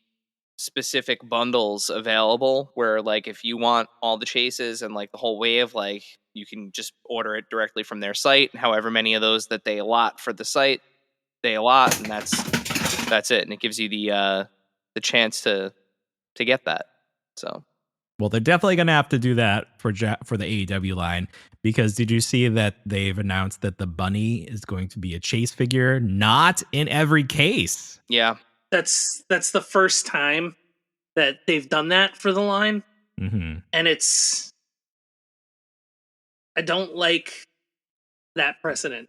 specific bundles available where like if you want all the chases and like the whole wave, like you can just order it directly from their site. However many of those that they allot for the site, they allot, and that's it, and it gives you the chance to get that. So, well, they're definitely going to have to do that for the AEW line, because did you see that they've announced that the bunny is going to be a chase figure, not in every case? Yeah, that's the first time that they've done that for the line, and I don't like that precedent.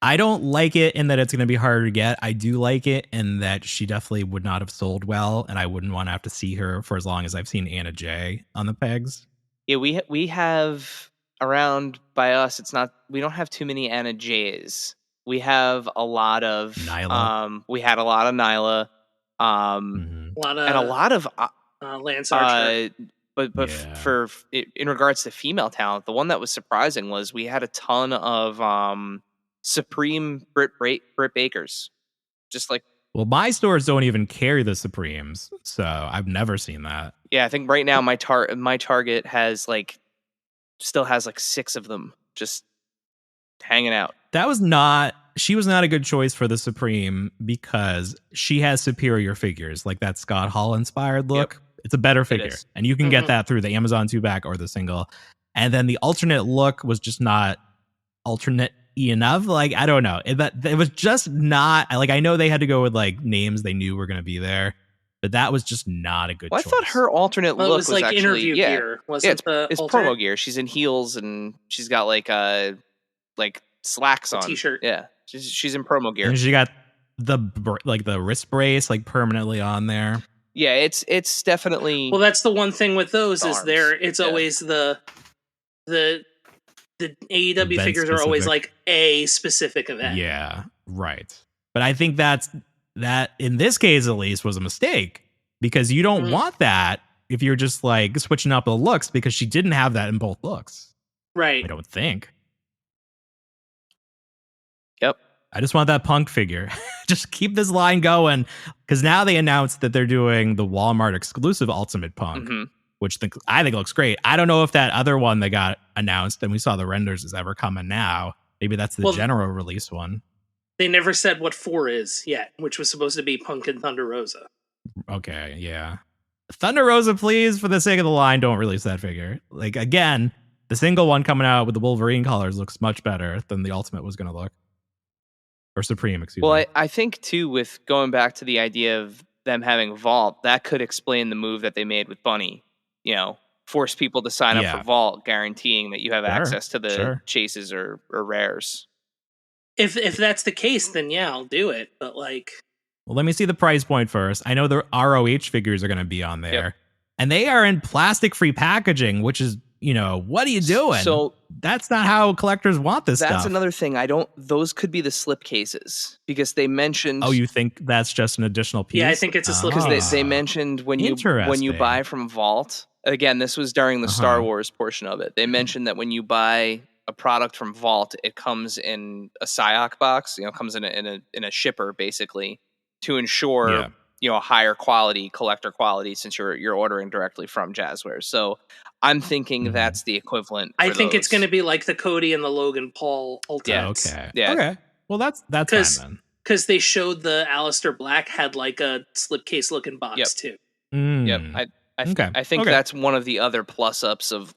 I don't like it in that it's going to be harder to get. I do like it in that she definitely would not have sold well, and I wouldn't want to have to see her for as long as I've seen Anna J on the pegs. Yeah, we have around by us. We don't have too many Anna J's. We have a lot of Nyla. We had a lot of Nyla. A lot of Lance Archer. But for in regards to female talent, the one that was surprising was we had a ton of Supreme Britt Bakers, just like Well, my stores don't even carry the Supremes, so I've never seen that. Yeah, I think right now my Target has still has 6 of them just hanging out. She was not a good choice for the Supreme because she has superior figures, like that Scott Hall inspired look. Yep. It's a better figure, and you can get that through the Amazon 2-pack or the single. And then the alternate look was just not alternate enough. Like, I don't know. It was just not I know they had to go with names they knew were going to be there, but that was just not a good choice. I thought her alternate look was like actually interview gear. Wasn't it's promo gear. She's in heels and she's got slacks on. T-shirt. Yeah. She's in promo gear. And she got the wrist brace permanently on there. Yeah, it's definitely. Well, that's the one thing with those is it's always the AEW event figures specific. are always a specific event. Yeah, right. But I think that in this case at least was a mistake because you don't want that if you're just switching up the looks because she didn't have that in both looks. Right. I don't think. Yep. I just want that Punk figure. Just keep this line going because now they announced that they're doing the Walmart exclusive Ultimate Punk, which I think looks great. I don't know if that other one that got announced and we saw the renders is ever coming now. Maybe that's the general release one. They never said what 4 is yet, which was supposed to be Punk and Thunder Rosa. Okay, yeah. Thunder Rosa, please, for the sake of the line, don't release that figure. Again, the single one coming out with the Wolverine colors looks much better than the Ultimate was going to look. Or Supreme, excuse me. Well, I think, too, with going back to the idea of them having Vault, that could explain the move that they made with Bunny. Force people to sign up for Vault, guaranteeing that you have access to the chases or rares. If that's the case, then yeah, I'll do it. But well, let me see the price point first. I know the ROH figures are going to be on there, and they are in plastic-free packaging, which is, what are you doing? So that's not how collectors want this stuff. That's another thing. Those could be the slip cases because they mentioned. Oh, you think that's just an additional piece? Yeah, I think it's a slip because they mentioned when you buy from Vault. Again, this was during the Star Wars portion of it. They mentioned that when you buy a product from Vault, it comes in a SIOC box. Comes in a shipper basically to ensure a higher quality collector quality since you're ordering directly from Jazzwares. So I'm thinking that's the equivalent. I think it's going to be like the Cody and the Logan Paul Ultimates. Yeah, okay. Yeah. Okay. Well, that's fine then. Because they showed the Aleister Black had a slipcase looking box too. Yep. I think that's one of the other plus ups of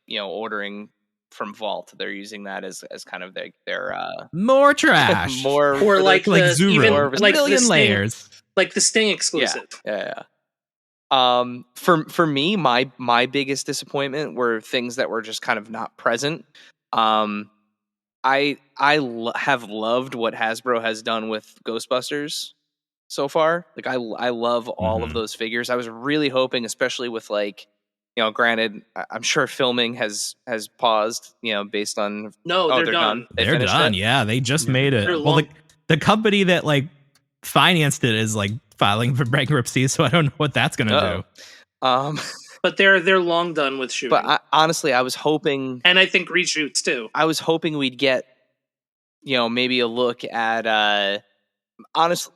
ordering from Vault. They're using that as kind of their more trash, more or like Zuru, even like million layers, like the Sting exclusive. Yeah. For me, my biggest disappointment were things that were just kind of not present. I have loved what Hasbro has done with Ghostbusters so far. I love all of those figures. I was really hoping, especially with granted, I'm sure filming has paused, based on they're done. They're done. Yeah, they just made it. Well, the company that financed it is filing for bankruptcy, so I don't know what that's gonna do. But they're long done with shooting. But honestly, I was hoping, and I think reshoots too. I was hoping we'd get, maybe a look at. Honestly,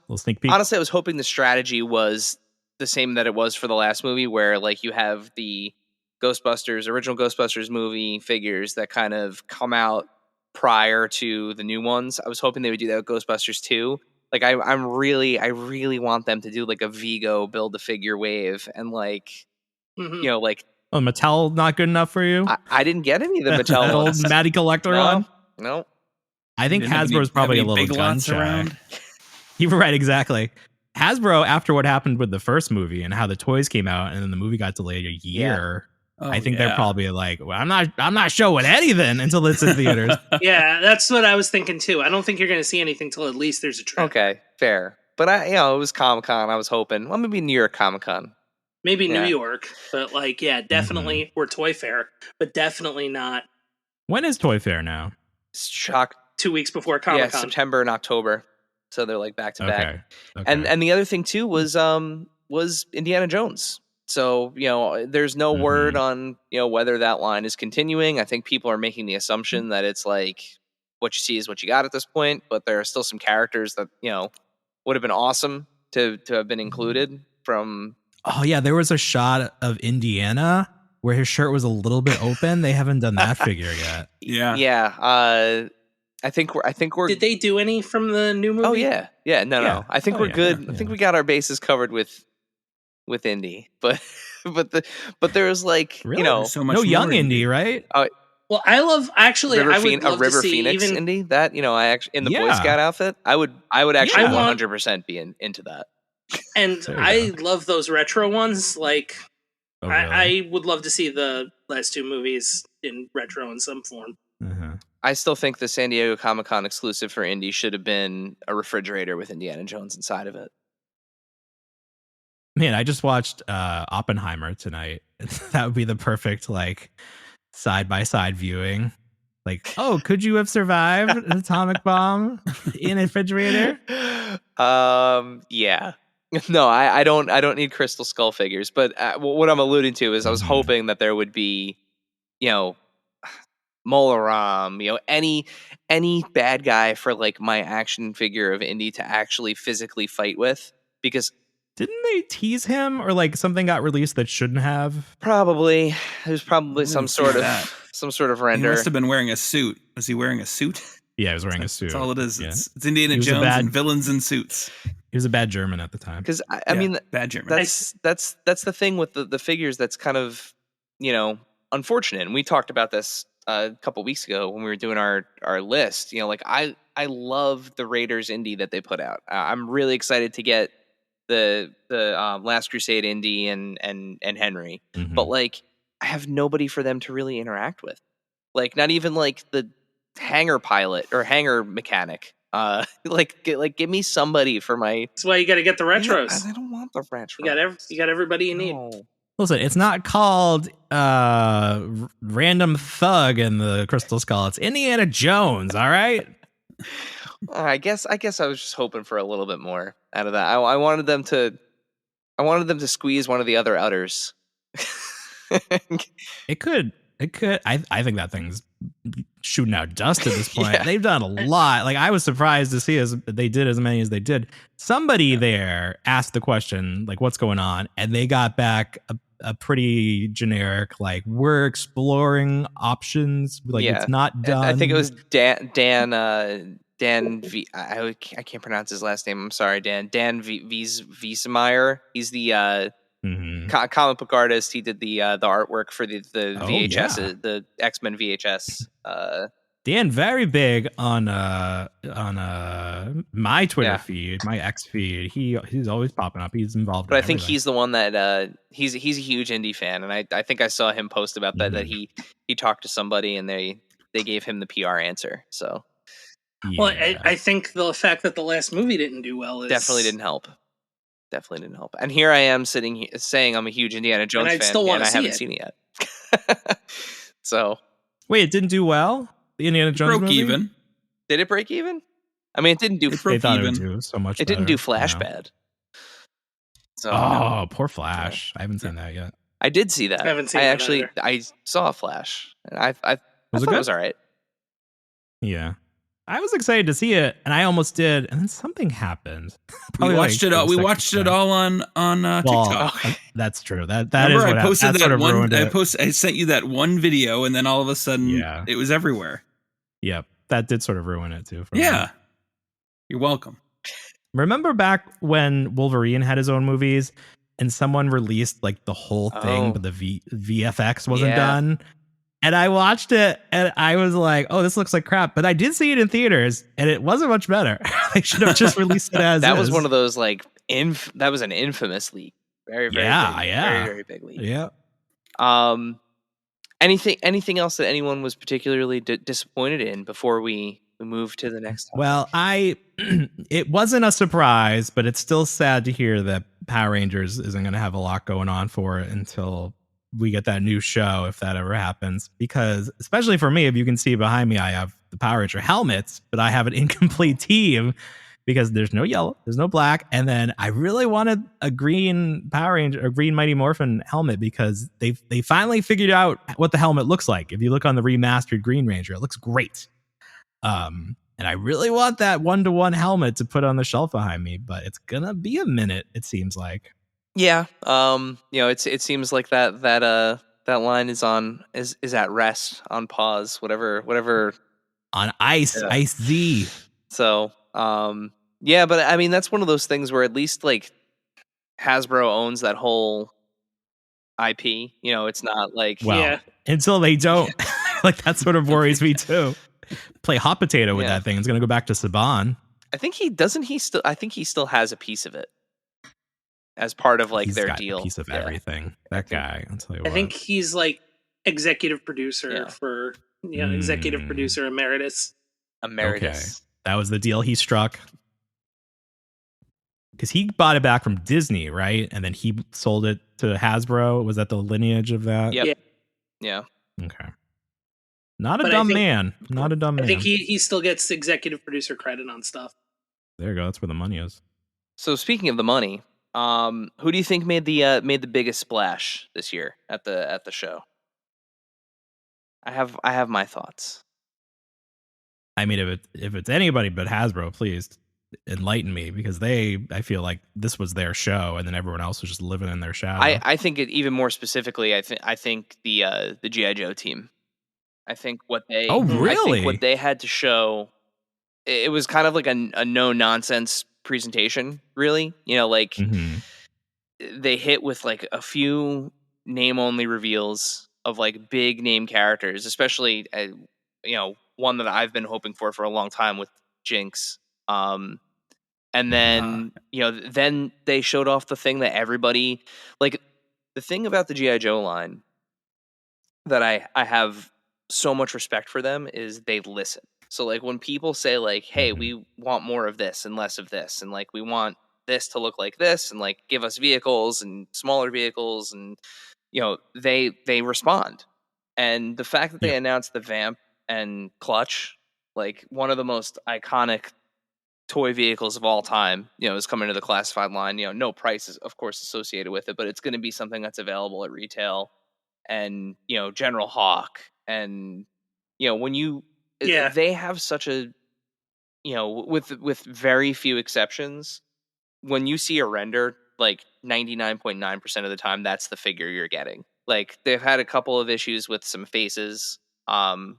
I was hoping the strategy was the same that it was for the last movie, where you have the original Ghostbusters movie figures that kind of come out prior to the new ones. I was hoping they would do that with Ghostbusters 2. I really want them to do a Vigo build a figure wave and Mattel not good enough for you? I didn't get any of the Mattel that old Matty Collector one? No. I think Hasbro's probably a little gun shy. You were right, exactly. Hasbro, after what happened with the first movie and how the toys came out and then the movie got delayed a year, I think they're probably well, I'm not showing anything until it's in theaters. Yeah, that's what I was thinking too. I don't think you're going to see anything till at least there's a trailer. Okay, fair. But it was Comic-Con. I was hoping, maybe New York Comic-Con. Maybe New York, but definitely or Toy Fair, but definitely not. When is Toy Fair now? Shock. 2 weeks before Comic-Con. Yeah, September and October. So they're back to back. Okay. And the other thing too was Indiana Jones. So, there's no word on, whether that line is continuing. I think people are making the assumption that it's what you see is what you got at this point, but there are still some characters that, would have been awesome to have been included from. Oh yeah, there was a shot of Indiana where his shirt was a little bit open. They haven't done that figure yet. Yeah. I think we're. Did they do any from the new movie? Oh yeah. No. I think we're good. I think we got our bases covered with Indy, but there was like really? So much no young more Indy, right? Well, I love actually. I would love River to see Phoenix even Indy that I actually in the Boy Scout outfit. I would actually 100% be into that. And I love those retro ones. Like, really? I would love to see the last two movies in retro in some form. Uh-huh. I still think the San Diego Comic-Con exclusive for Indy should have been a refrigerator with Indiana Jones inside of it. Man, I just watched Oppenheimer tonight. That would be the perfect side-by-side viewing. Like, oh, could you have survived an atomic bomb in a refrigerator? Yeah. No, I don't need Crystal Skull figures, but what I'm alluding to is I was hoping that there would be, Molaram, any bad guy for like my action figure of Indy to actually physically fight with, because didn't they tease him or like something got released that shouldn't have? Probably there's probably some sort of render. He must have been wearing a suit. Was he wearing a suit? Yeah, he was wearing a suit. That's all it is. Yeah. It's Indiana Jones and villains in suits. He was a bad German at the time. Because I mean, bad German. That's the thing with the figures. That's kind of unfortunate. And we talked about this a couple weeks ago when we were doing our list. I love the Raiders Indy that they put out. I'm really excited to get the Last Crusade Indy and Henry, but like I have nobody for them to really interact with. Like not even like the hangar pilot or hangar mechanic. Give me somebody for my. That's why you got to get the retros. I don't want the retros. You got everybody you need. Listen, it's not called Random Thug in the Crystal Skull. It's Indiana Jones. All right. I guess I was just hoping for a little bit more out of that. I wanted them to squeeze one of the other udders. It could. I think that thing's shooting out dust at this point. Yeah. They've done a lot. Like I was surprised to see they did as many as they did. Somebody there asked the question, like, what's going on? And they got back a pretty generic, like, we're exploring options. Like it's not done. I think it was Dan V. I can't pronounce his last name. I'm sorry, Dan. Dan Wiesemeyer. He's the comic book artist. He did the artwork for the VHS, the X-Men VHS. Dan, very big on my Twitter feed, my X feed. He's always popping up. He's involved. But I think he's the one that he's a huge indie fan, and I think I saw him post about that that he talked to somebody and they gave him the PR answer. So. Yeah. Well, I think the fact that the last movie didn't do well definitely didn't help. And here I am sitting here saying I'm a huge Indiana Jones fan, and I haven't seen it yet. So, wait, it didn't do well? The Indiana Jones broke movie? even. Did it break even? I mean, it didn't do. They thought it would do so much. It didn't do Flash bad. So, poor Flash! I haven't seen that yet. I did see that. I haven't seen that either. I saw Flash, and I thought it was all right. Yeah. I was excited to see it, and I almost did, and then something happened. We watched it all. We watched it all on TikTok. That's true. That Remember, is what I posted that that one. I sent you that one video, and then all of a sudden, it was everywhere. Yep, that did sort of ruin it too. For me. You're welcome. Remember back when Wolverine had his own movies, and someone released like the whole thing, but the VFX wasn't done. And I watched it, and I was like, "Oh, this looks like crap." But I did see it in theaters, and it wasn't much better. They should have just released it as that was one of those like that was an infamous leak, very big, very big leak. Yeah. Anything else that anyone was particularly disappointed in before we move to the next topic? Well, it wasn't a surprise, but it's still sad to hear that Power Rangers isn't going to have a lot going on for it until we get that new show, if that ever happens. Because especially for me, if you can see behind me, I have the Power Ranger helmets, but I have an incomplete team because there's no yellow, there's no black. And then I really wanted a green Power Ranger, a green Mighty Morphin helmet, because they finally figured out what the helmet looks like. If you look on the remastered Green Ranger, it looks great. And And I really want that 1-to-1 helmet to put on the shelf behind me, but it's gonna be a minute, it seems like. Yeah. It seems like that line is at rest, on pause, whatever. On ice, Yeah. Ice Z. So, yeah, but I mean, that's one of those things where at least like Hasbro owns that whole IP. You know, it's not like until they don't. Like that sort of worries me too. Play hot potato with that thing. It's gonna go back to Saban. I think he still has a piece of it as part of like He's their got deal. A piece of everything. That guy, I'll tell you what. I think he's like executive producer for executive producer emeritus. Okay. That was the deal he struck. Because he bought it back from Disney, right? And then he sold it to Hasbro. Was that the lineage of that? Yep. Yeah. Okay. Not a dumb man. I think he still gets executive producer credit on stuff. There you go. That's where the money is. So speaking of the money, who do you think made the biggest splash this year at the show? I have my thoughts. I mean, if it's anybody but Hasbro, please enlighten me, because I feel like this was their show, and then everyone else was just living in their shadow. I think it even more specifically. I think the G.I. Joe team. I think what they I think what they had to show, it was kind of like a no nonsense presentation. Really, like they hit with like a few name only reveals of like big name characters, especially one that I've been hoping for a long time with Jinx. And then then they showed off the thing that everybody like. The thing about the G.I. Joe line that I have so much respect for them is they listen. So like when people say like, hey, we want more of this and less of this, and like we want this to look like this, and like give us vehicles and smaller vehicles, and they respond. And the fact that they announced the Vamp and Clutch, like one of the most iconic toy vehicles of all time, is coming to the classified line. No price is of course associated with it, but it's going to be something that's available at retail. And General Hawk, and when they have such a with very few exceptions, when you see a render, like 99.9% of the time that's the figure you're getting. Like they've had a couple of issues with some faces on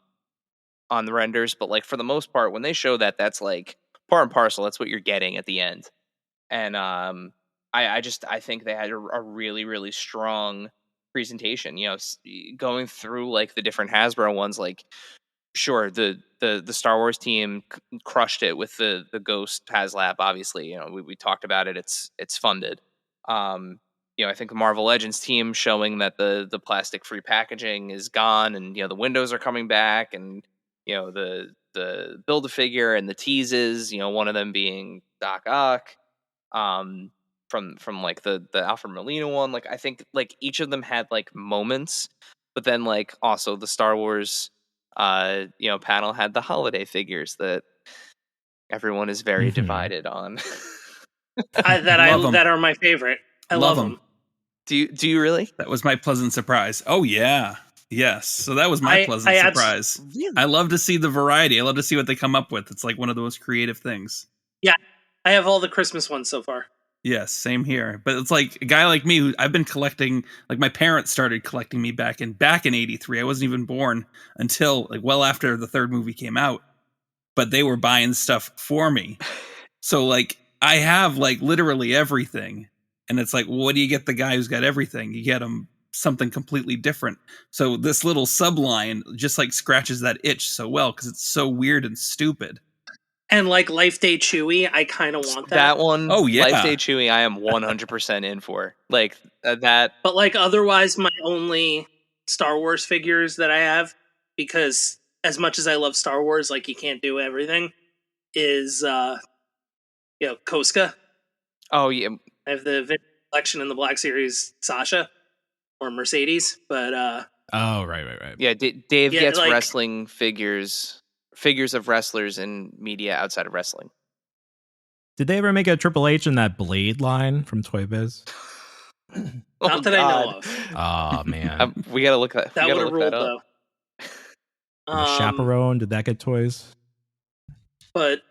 the renders, but like for the most part when they show that, that's like part and parcel, that's what you're getting at the end. And I think they had a really, really strong presentation. Going through like the different Hasbro ones, like sure the Star Wars team crushed it with the Ghost HasLab. Obviously, we talked about it. It's funded. I think the Marvel Legends team showing that the plastic free packaging is gone, and the windows are coming back, and the Build-A-Figure and the teases. One of them being Doc Ock. From like the Alfred Molina one, like I think like each of them had like moments, but then like also the Star Wars panel had the holiday figures that everyone is very divided on. that are my favorite. I love them. Do you really? That was my pleasant surprise. Oh yeah. Yes. So that was my pleasant surprise. Really? I love to see the variety. I love to see what they come up with. It's like one of the most creative things. Yeah. I have all the Christmas ones so far. Yes, same here. But it's like a guy like me who I've been collecting, like my parents started collecting me back in 83. I wasn't even born until like well after the third movie came out. But they were buying stuff for me. So like I have like literally everything. And it's like, well, what do you get the guy who's got everything? You get him something completely different. So this little subline just like scratches that itch so well because it's so weird and stupid. And like Life Day Chewie, I kind of want that one. Oh yeah, Life Day Chewie, I am 100% in for like that. But like otherwise, my only Star Wars figures that I have, because as much as I love Star Wars, like you can't do everything, is Koska. Oh yeah, I have the Vintage Collection in the Black Series Sasha or Mercedes, but oh right. Yeah, Dave gets like, wrestling figures of wrestlers in media outside of wrestling. Did they ever make a Triple H in that Blade line from Toy Biz? Not that I know of. Oh man, we gotta look at that. Would have ruled though. The Chaperone, did that get toys? But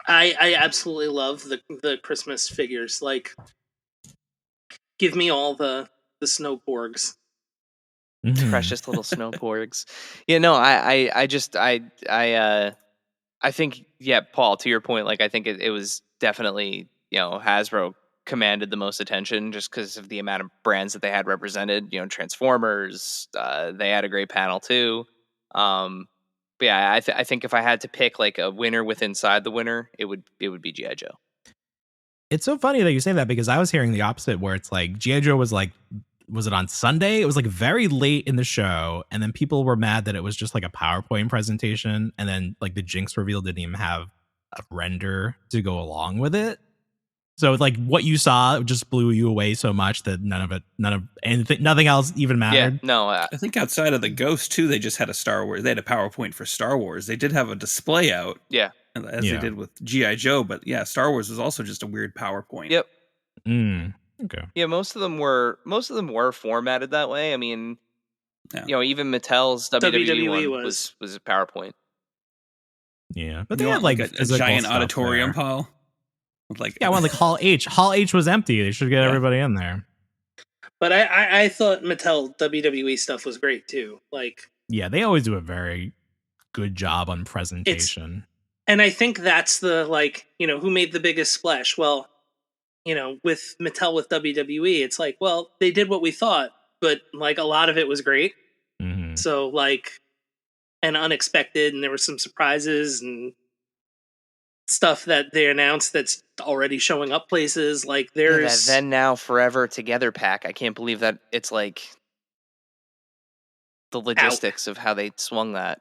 I absolutely love the Christmas figures. Like, give me all the snow porgs. Precious little snow porgs. Yeah, no, I think, yeah, Paul, to your point, like, I think it was definitely, Hasbro commanded the most attention just because of the amount of brands that they had represented. Transformers, they had a great panel too. But yeah, I think if I had to pick like a winner with inside the winner, it would be G.I. Joe. It's so funny that you say that, because I was hearing the opposite, where it's like G.I. Joe was like, was it on Sunday? It was like very late in the show, and then people were mad that it was just like a PowerPoint presentation, and then like the Jinx reveal didn't even have a render to go along with it. So it's like what you saw just blew you away so much that nothing else even mattered. Yeah, no. I think outside of the Ghost too, they just had they had a PowerPoint for Star Wars. They did have a display out. Yeah. As they did with G.I. Joe, but yeah, Star Wars was also just a weird PowerPoint. Yep. Okay. Yeah, most of them were formatted that way. I mean, even Mattel's WWE one was a PowerPoint. Yeah, but they had like a giant auditorium hall. I want like Hall H. Hall H was empty. They should get everybody in there. But I thought Mattel WWE stuff was great too. Like, yeah, they always do a very good job on presentation. And I think that's the, like, who made the biggest splash? Well, with Mattel with WWE, it's like, well, they did what we thought, but like a lot of it was great. Mm-hmm. So like, and unexpected, and there were some surprises and stuff that they announced that's already showing up places. Like, there's that Then Now Forever Together pack. I can't believe that it's like the logistics of how they swung that.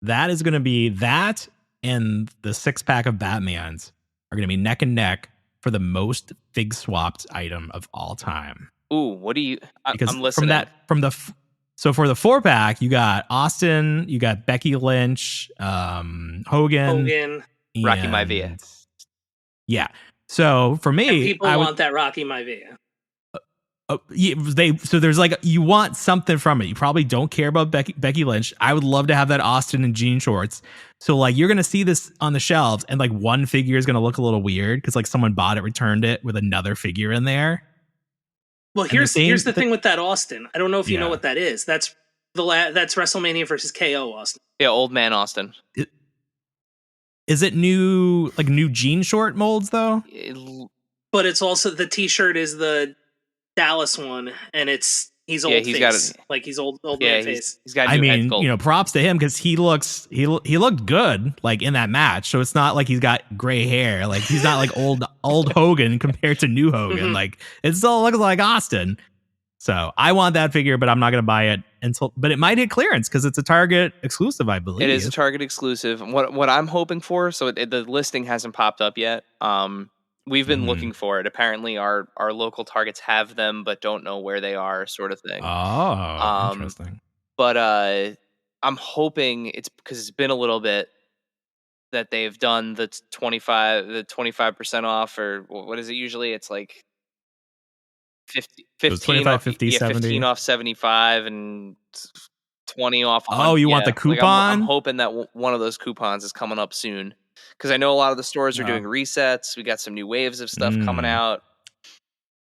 That is going to be that, and the 6-pack of Batmans are going to be neck and neck for the most fig swapped item of all time. Ooh, what do you? Because I'm listening. So for the 4-pack, you got Austin, you got Becky Lynch, Hogan, Rocky Maivia. Yeah. So for me, and people want that Rocky Maivia. So there's like, you want something from it. You probably don't care about Becky Lynch. I would love to have that Austin in jean shorts. So like, you're gonna see this on the shelves, and like one figure is gonna look a little weird because like someone bought it, returned it with another figure in there. Well, here's the thing with that Austin. I don't know if you know what that is. That's that's WrestleMania versus KO Austin. Yeah, old man Austin. Is it new jean short molds though? But it's also, the T-shirt is the Dallas one, and he's old face. He's old man face. He's got new head sculpt. Props to him, because he looked good like in that match. So it's not like he's got gray hair. Like, he's not like old Hogan compared to new Hogan. Mm-hmm. Like, it still looks like Austin. So I want that figure, but I'm not going to buy it but it might hit clearance because it's a Target exclusive, I believe. It is a Target exclusive. What I'm hoping for, so the listing hasn't popped up yet. We've been looking for it. Apparently, our local Targets have them, but don't know where they are, sort of thing. Oh, interesting. But I'm hoping it's because it's been a little bit that they've done the 25% off, or what is it usually? It's like 15 25, off, 50, 70. 15 off 75 and 20 off. Want the coupon? Like I'm hoping that one of those coupons is coming up soon, because I know a lot of the stores are doing resets. We got some new waves of stuff coming out.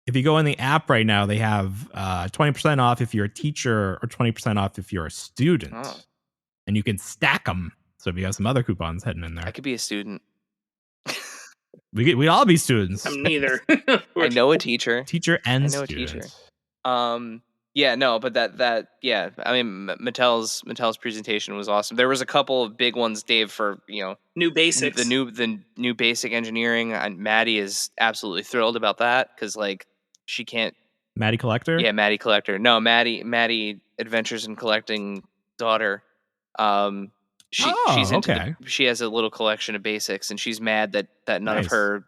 If you go in the app right now, they have 20% off if you're a teacher, or 20% off if you're a student. And you can stack them. So if you have some other coupons heading in there. I could be a student. We'd all be students. I'm neither. I know a teacher. Teacher and student. I know a teacher. Yeah, no, but that I mean, Mattel's presentation was awesome. There was a couple of big ones, Dave, for new basics. The new basic engineering. And Maddie is absolutely thrilled about that, because like she can't. Maddie Collector. Yeah, Maddie Collector. No, Maddie Adventures in Collecting daughter. She's into she has a little collection of basics, and she's mad that none of her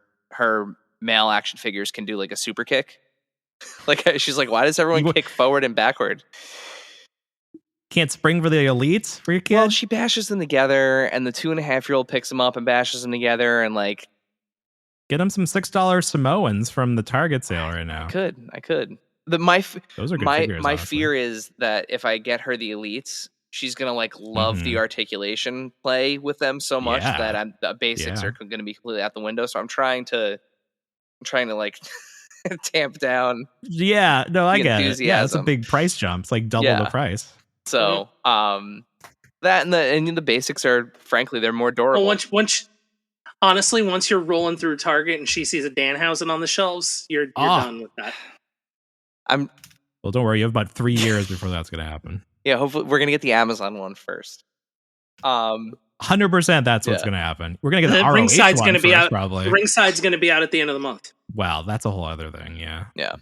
male action figures can do like a super kick. Like, she's like, why does everyone kick forward and backward? Can't spring for the elites for your kid? Well, she bashes them together, and the 2.5-year-old picks them up and bashes them together, and like, get them some $6 Samoans from the Target sale right now. I could. Those are good figures, my fear is that if I get her the elites, she's gonna like love the articulation play with them so much that the basics are gonna be completely out the window. So I'm trying to like tamp down. Yeah, no, I get it. Yeah, it's a enthusiasm. big price jump. It's like double the price. So that and the basics are, frankly, they're more durable. Well, once you're rolling through Target and she sees a Danhausen on the shelves, you're done with that. Well, don't worry. You have about 3 years before that's going to happen. Yeah, hopefully we're going to get the Amazon one first. 100% that's what's going to happen. We're going to get the ROH Ringside's one going to be out. Probably. Ringside's going to be out at the end of the month. Wow, that's a whole other thing. Yeah. Yeah.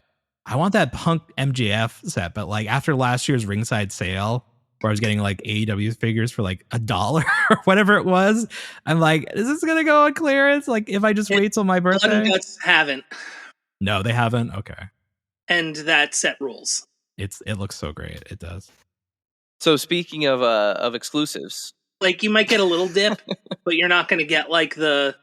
I want that Punk MJF set, but like after last year's Ringside sale, where I was getting like AEW figures for like $1 or whatever it was, I'm like, is this going to go on clearance? Like if I just wait till my birthday? Blood and Guts haven't. No, they haven't. Okay. And that set rules. It looks so great. It does. So speaking of exclusives, like you might get a little dip, but you're not going to get like the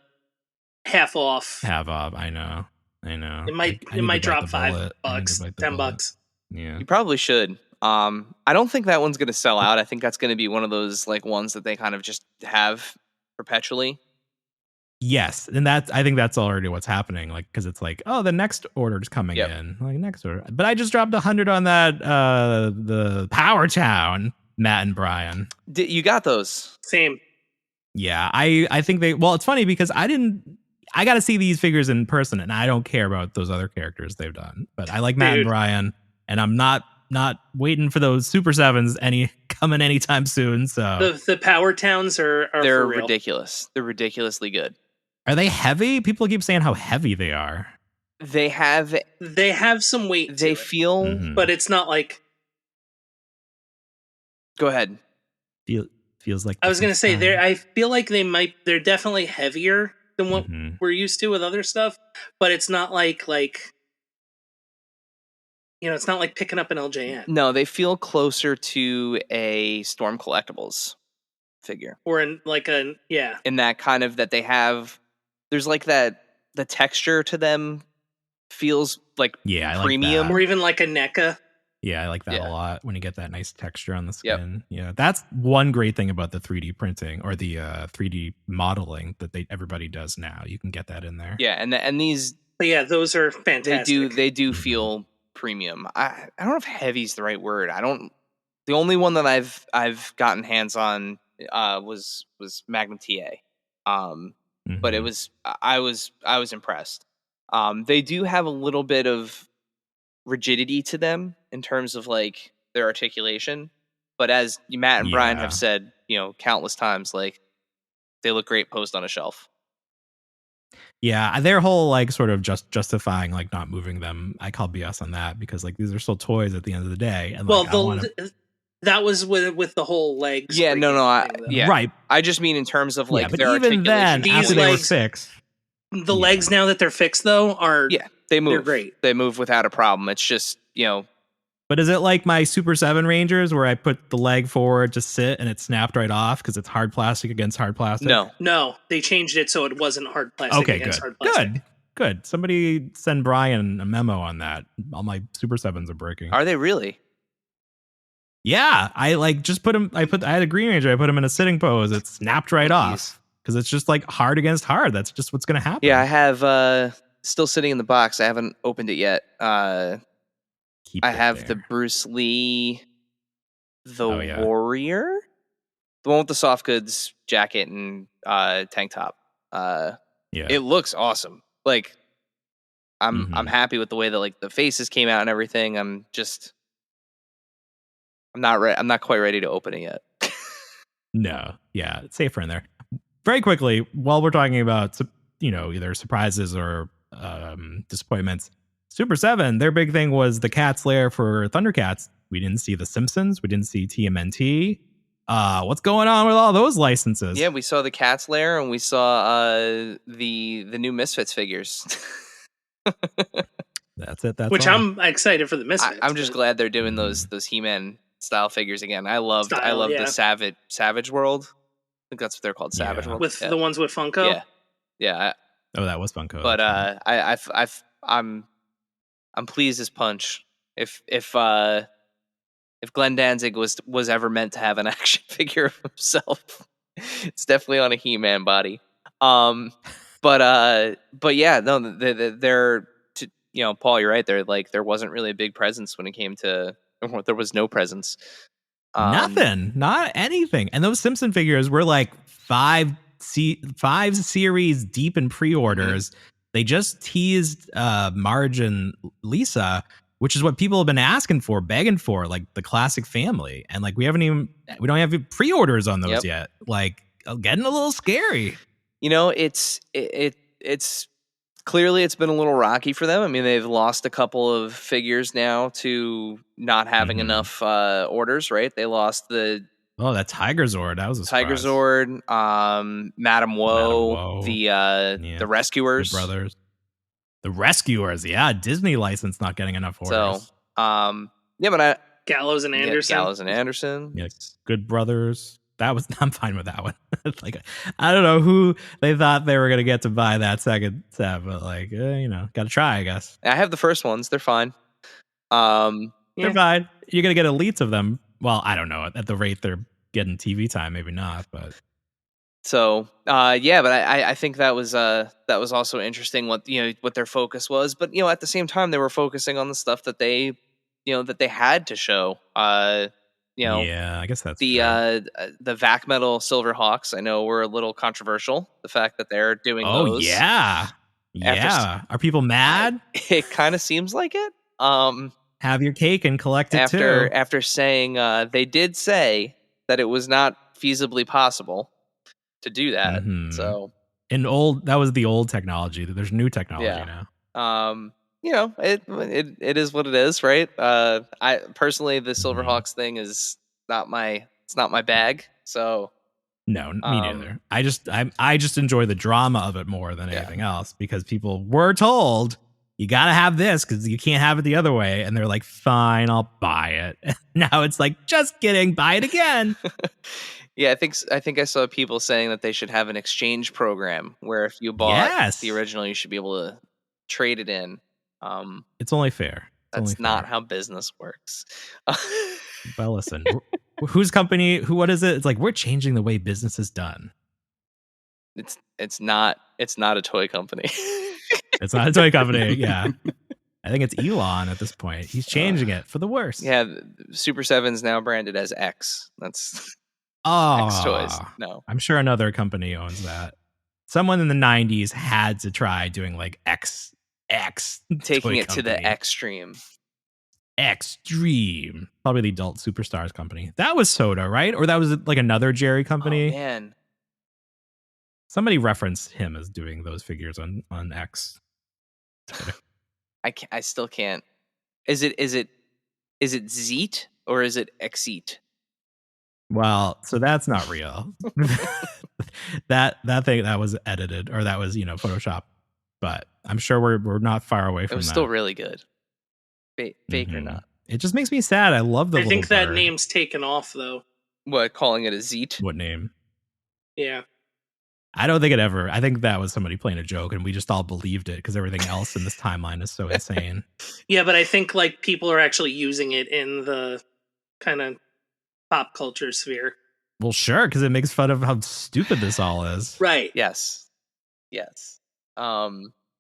half off. I know. It might drop $5, $10. Yeah. You probably should. I don't think that one's going to sell out. I think that's going to be one of those like ones that they kind of just have perpetually. Yes, and I think that's already what's happening. Like, because it's like, oh, the next order's coming in. Like next order, but I just dropped 100 on that. The Power Town, Matt and Brian. You got those? Same. Yeah, I think they. Well, it's funny because I got to see these figures in person, and I don't care about those other characters they've done. But I like Matt and Brian, and I'm not waiting for those Super Sevens coming anytime soon. So the Power Towns are they're for real. ridiculous. They're ridiculously good. Are they heavy? People keep saying how heavy they are. They have some weight. They feel, but it's not like. Go ahead. Feels like I was going to say I feel like they're definitely heavier than what we're used to with other stuff, but it's not like it's not like picking up an LJN. No, they feel closer to a Storm Collectibles figure, or in that kind of that they have. There's like that the texture to them feels like premium, like or even like a NECA. Yeah, I like that a lot when you get that nice texture on the skin. Yep. Yeah, that's one great thing about the 3D printing or the 3D modeling that everybody does now. You can get that in there. Yeah, and these. But yeah, those are fantastic. They do feel premium. I don't know if heavy's the right word. The only one that I've gotten hands on was Magnum TA. But it was I was impressed. They do have a little bit of rigidity to them in terms of like their articulation, but as Matt and Brian have said, countless times, like they look great posed on a shelf. Yeah, their whole like sort of justifying like not moving them, I call BS on that because like these are still toys at the end of the day. And that was with the whole legs. Yeah, no, right. I just mean in terms of like but their even then, after they were fixed, the legs now that they're fixed though are they move. They're great. They move without a problem. It's just But is it like my Super 7 Rangers where I put the leg forward, just sit, and it snapped right off because it's hard plastic against hard plastic? No, they changed it so it wasn't hard plastic against hard plastic. Good. Somebody send Brian a memo on that. All my Super 7s are breaking. Are they really? Yeah, I like just put him. I had a Green Ranger. I put him in a sitting pose. It snapped right off because it's just like hard against hard. That's just what's going to happen. Yeah, I have still sitting in the box. I haven't opened it yet. I have the Bruce Lee, Warrior, the one with the soft goods jacket and tank top. It looks awesome. Like I'm happy with the way that like the faces came out and everything. I'm not quite ready to open it yet. No, yeah, it's safer in there. Very quickly, while we're talking about either surprises or disappointments, Super 7, their big thing was the Cat's Lair for Thundercats. We didn't see the Simpsons. We didn't see TMNT. What's going on with all those licenses? Yeah, we saw the Cat's Lair and we saw the new Misfits figures. That's it. Which all. I'm excited for the Misfits. I'm just glad they're doing those He-Man style figures again. I love the Savage World. I think that's what they're called, Savage World. With the ones with Funko. Yeah. That was Funko. But I'm pleased as punch. If if Glenn Danzig was ever meant to have an action figure of himself, it's definitely on a He-Man body. But yeah, no, they're Paul, you're right. There wasn't really a big presence when it came to, or there was no presence. Nothing, not anything. And those Simpson figures were like five series deep in pre-orders. Mm-hmm. They just teased Marge and Lisa, which is what people have been asking for, begging for, like the classic family. And like we don't have pre-orders on those yet. Like getting a little scary. It's clearly it's been a little rocky for them. I mean, they've lost a couple of figures now to not having enough orders, right? They lost that Tiger Zord. That was a Tiger surprise. Zord, Madame Woe, the Rescuers. The brothers. The Rescuers, yeah. Disney license not getting enough orders. So, but Gallows and Anderson. Gallows and Anderson. Yeah, Good Brothers. I'm fine with that one. Like, I don't know who they thought they were going to get to buy that second set, but like, got to try, I guess. I have the first ones. They're fine. They're fine. You're going to get elites of them. Well, I don't know. At the rate they're getting TV time, maybe not, but. So, but I think that was also interesting what their focus was. But, at the same time, they were focusing on the stuff that they had to show. Yeah, I guess that's the Vac Metal Silverhawks. I know were a little controversial. The fact that they're doing those. Oh yeah, yeah. Are people mad? It kind of seems like it. Have your cake and collect it too. After saying they did say that it was not feasibly possible to do that. Mm-hmm. So that was the old technology. There's new technology now. It is what it is, right? I personally, the Silverhawks thing is not my bag. So no, me neither. I just enjoy the drama of it more than anything else, because people were told you got to have this because you can't have it the other way, and they're like, fine, I'll buy it. Now it's like, just kidding, buy it again. Yeah, I think I saw people saying that they should have an exchange program where if you bought the original, you should be able to trade it in. It's only fair. That's not how business works. Well, listen, whose company? What is it? It's like, we're changing the way business is done. It's not a toy company. It's not a toy company. Yeah, I think it's Elon at this point. He's changing it for the worse. Yeah, Super 7's now branded as X. That's X Toys. No, I'm sure another company owns that. Someone in the 90s had to try doing like X taking it company. To the extreme. Probably the Adult Superstars company. That was Soda, right? Or that was like another Jerry company. Oh man, somebody referenced him as doing those figures on X. I still can't. Is it Zeet or is it Exeat? Well, so that's not real. that thing that was edited, or that was Photoshop. But I'm sure we're not far away from that. It was still really good. Fake or not. It just makes me sad. I love the I think that bird. Name's taken off, though. What, calling it a Zeet? What name? Yeah. I don't think it ever. I think that was somebody playing a joke, and we just all believed it because everything else in this timeline is so insane. Yeah, but I think like people are actually using it in the kind of pop culture sphere. Well, sure, because it makes fun of how stupid this all is. Right. Yes.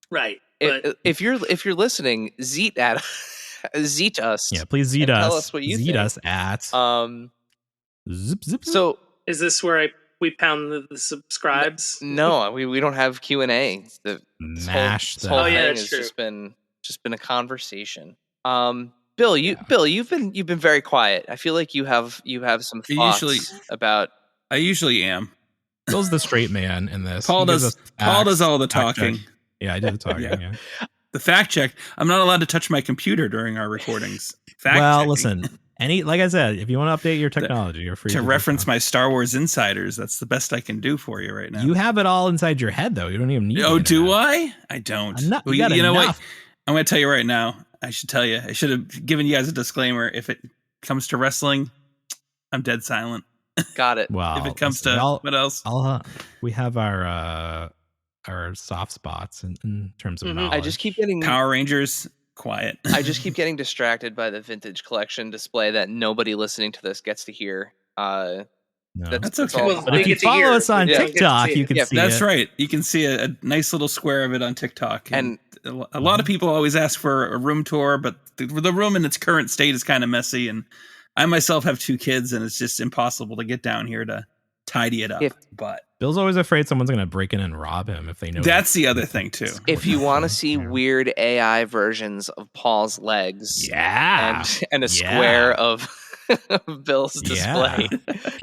Right. If you're listening, Zeet us. Yeah, please Zeet us. Tell us what you Zeet think. Us at zip. So is this where we pound the subscribes? No, we don't have Q&A. This whole thing that's has true. just been a conversation. Bill, you've been very quiet. I feel like you have some thoughts about. I usually am. Bill's the straight man in this. Paul does all the talking. Yeah, I do the talking. Yeah. The fact check. I'm not allowed to touch my computer during our recordings. Listen. Like I said, if you want to update your technology, you're free to reference my Star Wars Insiders. That's the best I can do for you right now. You have it all inside your head, though. You don't even need. Oh, do I? I don't. You know what? I'm going to tell you right now. I should tell you. I should have given you guys a disclaimer. If it comes to wrestling, I'm dead silent. Got it. Well, if it comes to what else? We have our soft spots in terms of knowledge. I just keep getting Power Rangers, quiet. I just keep getting distracted by the vintage collection display that nobody listening to this gets to hear. No. That's okay. Well, But if you follow us on TikTok, you can see That's it. right. You can see a nice little square of it on TikTok. And a lot of people always ask for a room tour, but the room in its current state is kind of messy. And I myself have 2 kids, and it's just impossible to get down here to tidy it up. But Bill's always afraid someone's going to break in and rob him if they know. That's the other thing, too. If you want to see weird AI versions of Paul's legs, and a square of Bill's display.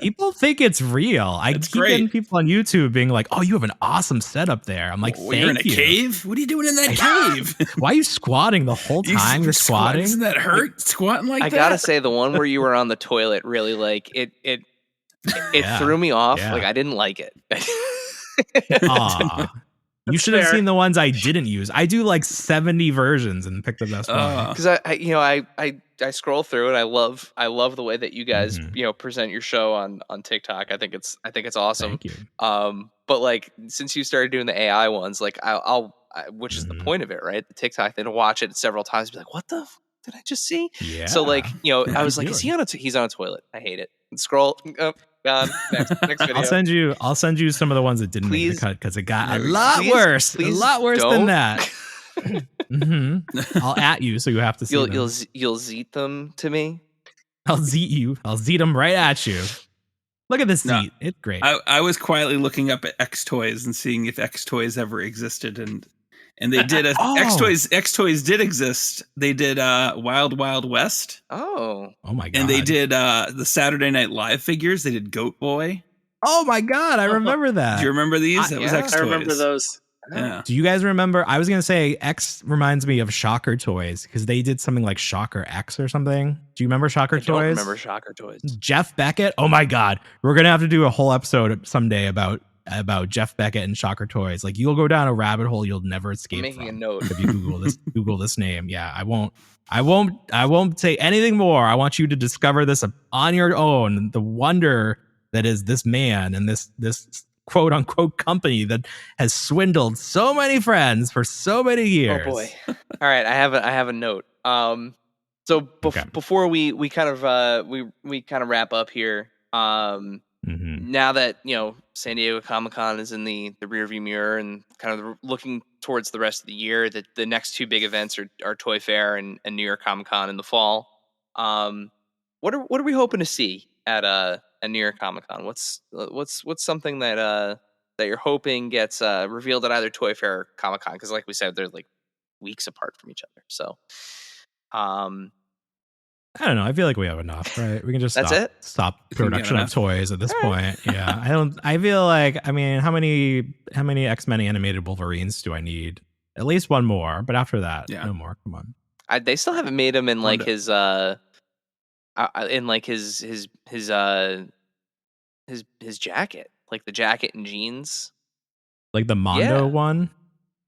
People think it's real. I keep getting people on YouTube being like, "Oh, you have an awesome setup there." I'm like, "You're in a cave? What are you doing in that cave? Why are you squatting the whole time? You're squatting? Doesn't that hurt? Squatting like that?" I gotta say, the one where you were on the toilet really it threw me off. Like I didn't like it. You should have seen the ones I didn't use. I do like 70 versions and pick the best one. Because I scroll through and I love the way that you guys present your show on TikTok. I think it's awesome. Thank you. But like since you started doing the AI ones, like I'll which is the point of it, right? The TikTok thing, to watch it several times, be like, what the did I just see? Yeah. So like I was like, is he on he's on a toilet? I hate it. And scroll. Gone. Next video. I'll send you some of the ones that didn't make the cut because it got a lot worse. Please a lot worse don't. than that. I'll at you, so you have to see them. You'll zeet them to me. I'll zeet you. I'll zeet them right at you. Look at this zeet. It's great. I was quietly looking up at X Toys and seeing if X Toys ever existed, and they did. X Toys did exist. They did Wild Wild West. Oh my god! And they did the Saturday Night Live figures. They did Goat Boy. Oh my god! I remember that. Do you remember these? That was X Toys. I remember those. Yeah. Do you guys remember? I was gonna say X reminds me of Shocker Toys because they did something like Shocker X or something. Do you remember Shocker Toys? I don't remember Shocker Toys. Jeff Beckett. Oh my god, we're gonna have to do a whole episode someday about Jeff Beckett and Shocker Toys. Like you'll go down a rabbit hole you'll never escape. I'm making from a note if you Google this name. Yeah, I won't say anything more. I want you to discover this on your own. The wonder that is this man and this quote unquote company that has swindled so many friends for so many years. Oh boy. All right, I have a note. So before we kind of we kind of wrap up here. Now that San Diego Comic-Con is in the rearview mirror and kind of looking towards the rest of the year, that the next 2 big events are Toy Fair and New York Comic-Con in the fall. What are we hoping to see at New York Comic-Con? What's something that you're hoping gets revealed at either Toy Fair or Comic-Con? Because like we said, they're like weeks apart from each other. So I don't know. I feel like we have enough, right? We can just stop production of toys at this point. Yeah. I feel like, I mean, how many X-Men animated Wolverines do I need? At least one more, but after that, no more. Come on. They still haven't made him in like his jacket, like the jacket and jeans, like the Mondo one.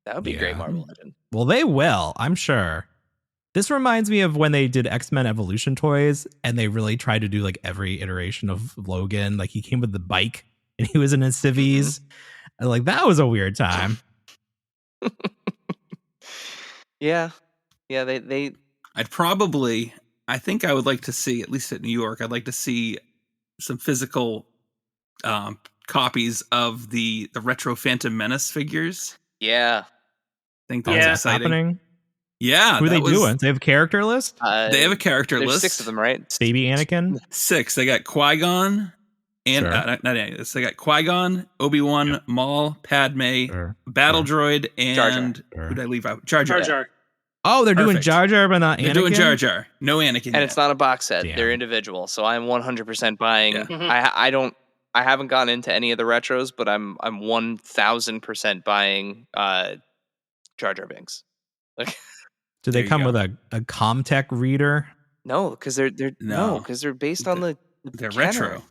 That would be great, Marvel Legend. Well, they will, I'm sure. This reminds me of when they did X-Men Evolution toys and they really tried to do like every iteration of Logan. Like he came with the bike and he was in his civvies. And like that was a weird time. Yeah. They I think I would like to see, at least at New York, I'd like to see some physical copies of the retro Phantom Menace figures. Yeah. I think that's exciting. Happening. Yeah. Who are they doing? They have a character list? They have a character list. 6 of them, right? Baby Anakin? 6. They got Qui-Gon and not Anakin. They got Qui-Gon, Obi-Wan, Maul, Padme, Battle Droid, and Jar Jar. who did I leave out? Jar Jar. Jar Jar. Oh, they're doing Jar Jar, but not Anakin? They're doing Jar Jar. No Anakin And yet. it's not a box set. Damn. They're individual. So I'm 100% buying. Yeah. I haven't gone into any of the retros, but I'm 1000% buying Jar Jar Binks. Like, do they come with a Comtech reader? No, because they're based on they're canon. retro.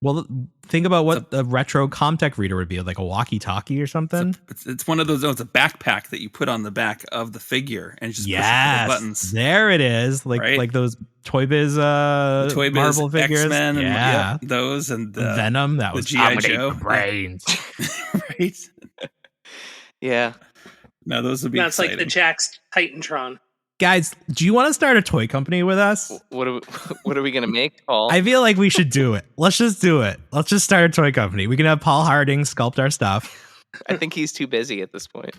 Well, think about what a retro Comtech reader would be, like a walkie-talkie or something. It's one of those. It's a backpack that you put on the back of the figure and just push the buttons. There it is, like those Toy Biz, Toy Biz Marvel figures. X-Men, and those and the Venom. That was G.I. Joe brains, right? Yeah. No, those would be. That's exciting. like the Jax Titantron. Guys, do you want to start a toy company with us? What are we gonna make, Paul? I feel like we should do it. Let's just do it. Let's just start a toy company. We can have Paul Harding sculpt our stuff. I think he's too busy at this point.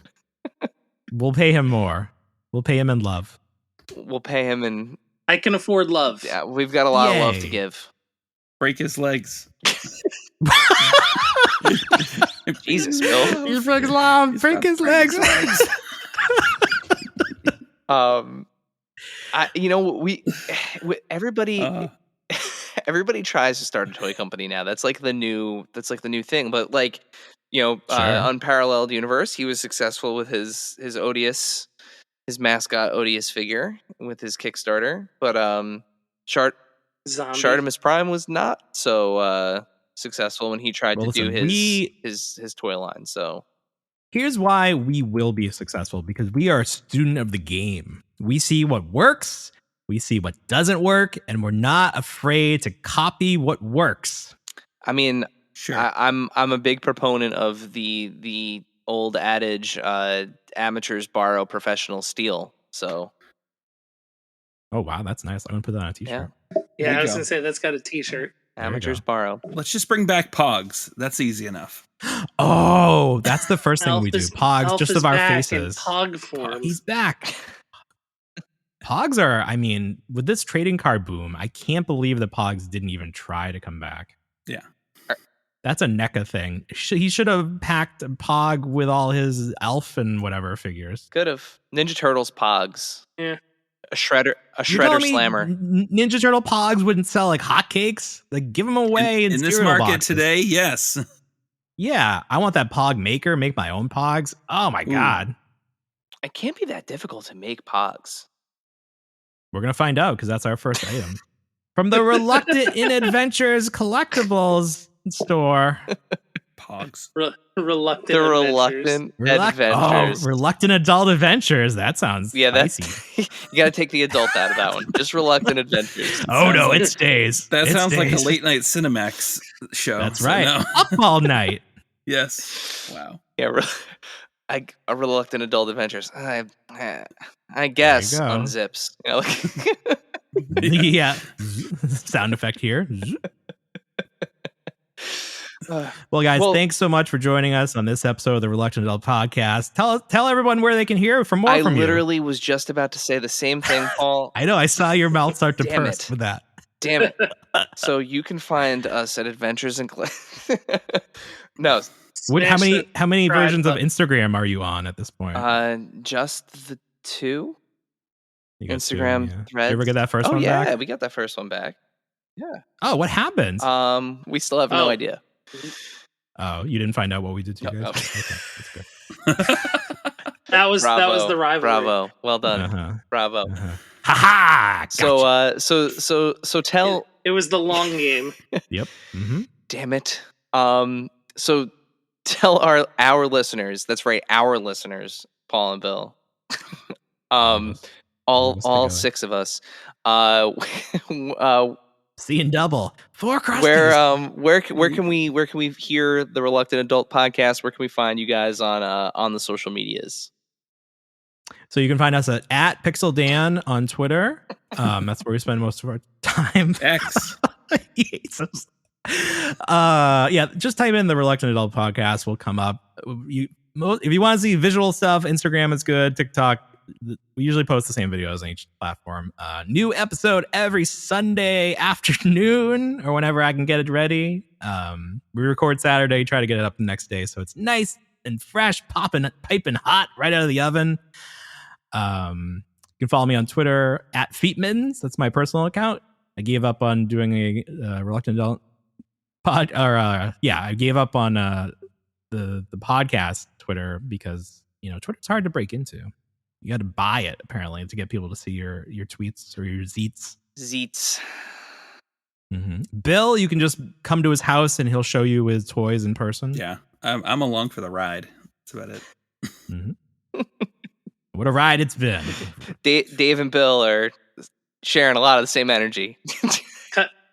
We'll pay him more. We'll pay him in love. We'll pay him in... I can afford love. Yeah, we've got a lot of love to give. Break his legs. Jesus, Bill. He breaks love. Break his legs. Everybody tries to start a toy company now. That's like the new thing. But like, Unparalleled Universe, he was successful with his mascot Odious figure with his Kickstarter. But Shartimus Prime was not so successful when he tried to do his toy line. So here's why we will be successful, because we are a student of the game. We see what works, we see what doesn't work, and we're not afraid to copy what works. I mean, sure. I'm a big proponent of the old adage, amateurs borrow, professionals steal. So, oh wow, that's nice. I'm gonna put that on a t-shirt. Yeah, I was gonna say that's got a t-shirt. Amateurs borrow. Let's just bring back Pogs. That's easy enough. Oh, that's the first thing we do. Pogs, just of our faces. Pog form. He's back. Pogs are, I mean, with this trading card boom, I can't believe that Pogs didn't even try to come back. Yeah. That's a NECA thing. He should have packed Pog with all his elf and whatever figures. Could have. Ninja Turtles Pogs. Yeah. A shredder slammer. Ninja Turtle Pogs wouldn't sell like hotcakes. Like, give them away in this market boxes. Today. Yes. Yeah, I want that Pog maker. Make my own Pogs. Oh my god! It can't be that difficult to make Pogs. We're gonna find out, because that's our first item from the Reluctant in Adventures collectibles store. Pogs. Reluctant Adventures. Oh, Reluctant Adult Adventures. That sounds spicy. You got to take the adult out of that one. Just Reluctant Adventures. It stays. That sounds like a late night Cinemax show. That's right. No. Up all night. Yes. Wow. Yeah. A Reluctant Adult Adventures. I guess unzips. Yeah. Sound effect here. Well, guys, thanks so much for joining us on this episode of the Reluctant Adult Podcast. Tell everyone where they can hear from more from you. I literally was just about to say the same thing, Paul. I know. I saw your mouth start to purse with that. Damn it. So you can find us at Adventures in No. How many versions of Instagram are you on at this point? Just the 2. Instagram, Threads. Did you ever get that first one back? Yeah, we got that first one back. Yeah. Oh, what happened? We still have no idea. Oh, you didn't find out what we did to you guys? Okay, that's good. that was the rivalry. Bravo. Well done. Bravo. Ha ha! Gotcha. So tell. It was the long game. Yep. Mm-hmm. Damn it. So tell our listeners. That's right, our listeners, Paul and Bill. All 6 of us. Seeing double. 4 crusties. Where can we hear the Reluctant Adult Podcast? Where can we find you guys on the social medias? So you can find us at Pixel Dan on Twitter. That's where we spend most of our time. X. He hates us. Just type in the Reluctant Adult Podcast. Will come up. If you want to see visual stuff, Instagram is good. TikTok. We usually post the same videos on each platform. New episode every Sunday afternoon or whenever I can get it ready. We record Saturday, try to get it up the next day, so it's nice and fresh, piping hot right out of the oven. You can follow me on Twitter at Feetmittens. That's my personal account. I gave up on doing a Reluctant Adult I gave up on the podcast Twitter because Twitter's hard to break into. You got to buy it, apparently, to get people to see your tweets or your zeets. Mm-hmm. Bill, you can just come to his house and he'll show you his toys in person. Yeah, I'm along for the ride. That's about it. Mm-hmm. What a ride it's been. Dave and Bill are sharing a lot of the same energy.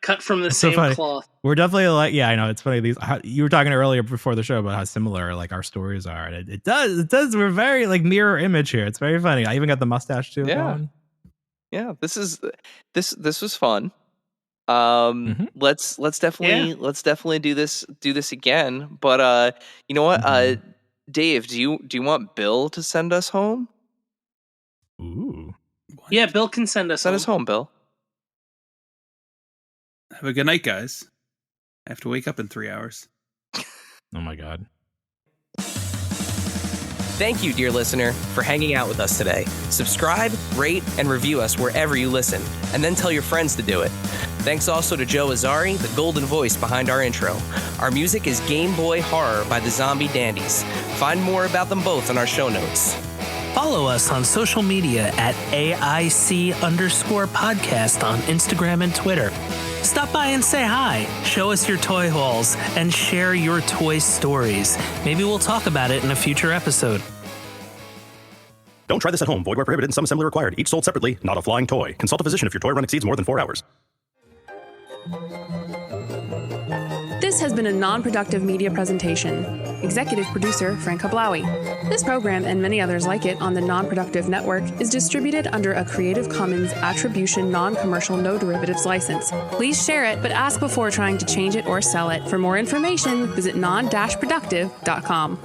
Cut from the same cloth. We're definitely I know it's funny. You were talking earlier before the show about how similar our stories are, and it does. We're very mirror image here. It's very funny. I even got the mustache too. Yeah, Yeah, this was fun. Let's definitely do this again. But you know what? Dave, do you want Bill to send us home? Ooh. What? Yeah, Bill can send us home, Bill. Have a good night, guys. I have to wake up in 3 hours. Oh my God. Thank you, dear listener, for hanging out with us today. Subscribe, rate, and review us wherever you listen, and then tell your friends to do it. Thanks also to Joe Azzari, the golden voice behind our intro. Our music is Game Boy Horror by the Zombie Dandies. Find more about them both in our show notes. Follow us on social media at AIC_podcast on Instagram and Twitter. Stop by and say hi, show us your toy hauls, and share your toy stories. Maybe we'll talk about it in a future episode. Don't try this at home. Void where prohibited and some assembly required. Each sold separately, not a flying toy. Consult a physician if your toy run exceeds more than 4 hours. This has been a non-productive media presentation. Executive producer Frank Hablawi. This program and many others like it on the Non-Productive Network is distributed under a Creative Commons Attribution Non-Commercial No Derivatives license. Please share it, but ask before trying to change it or sell it. For more information, visit non-productive.com.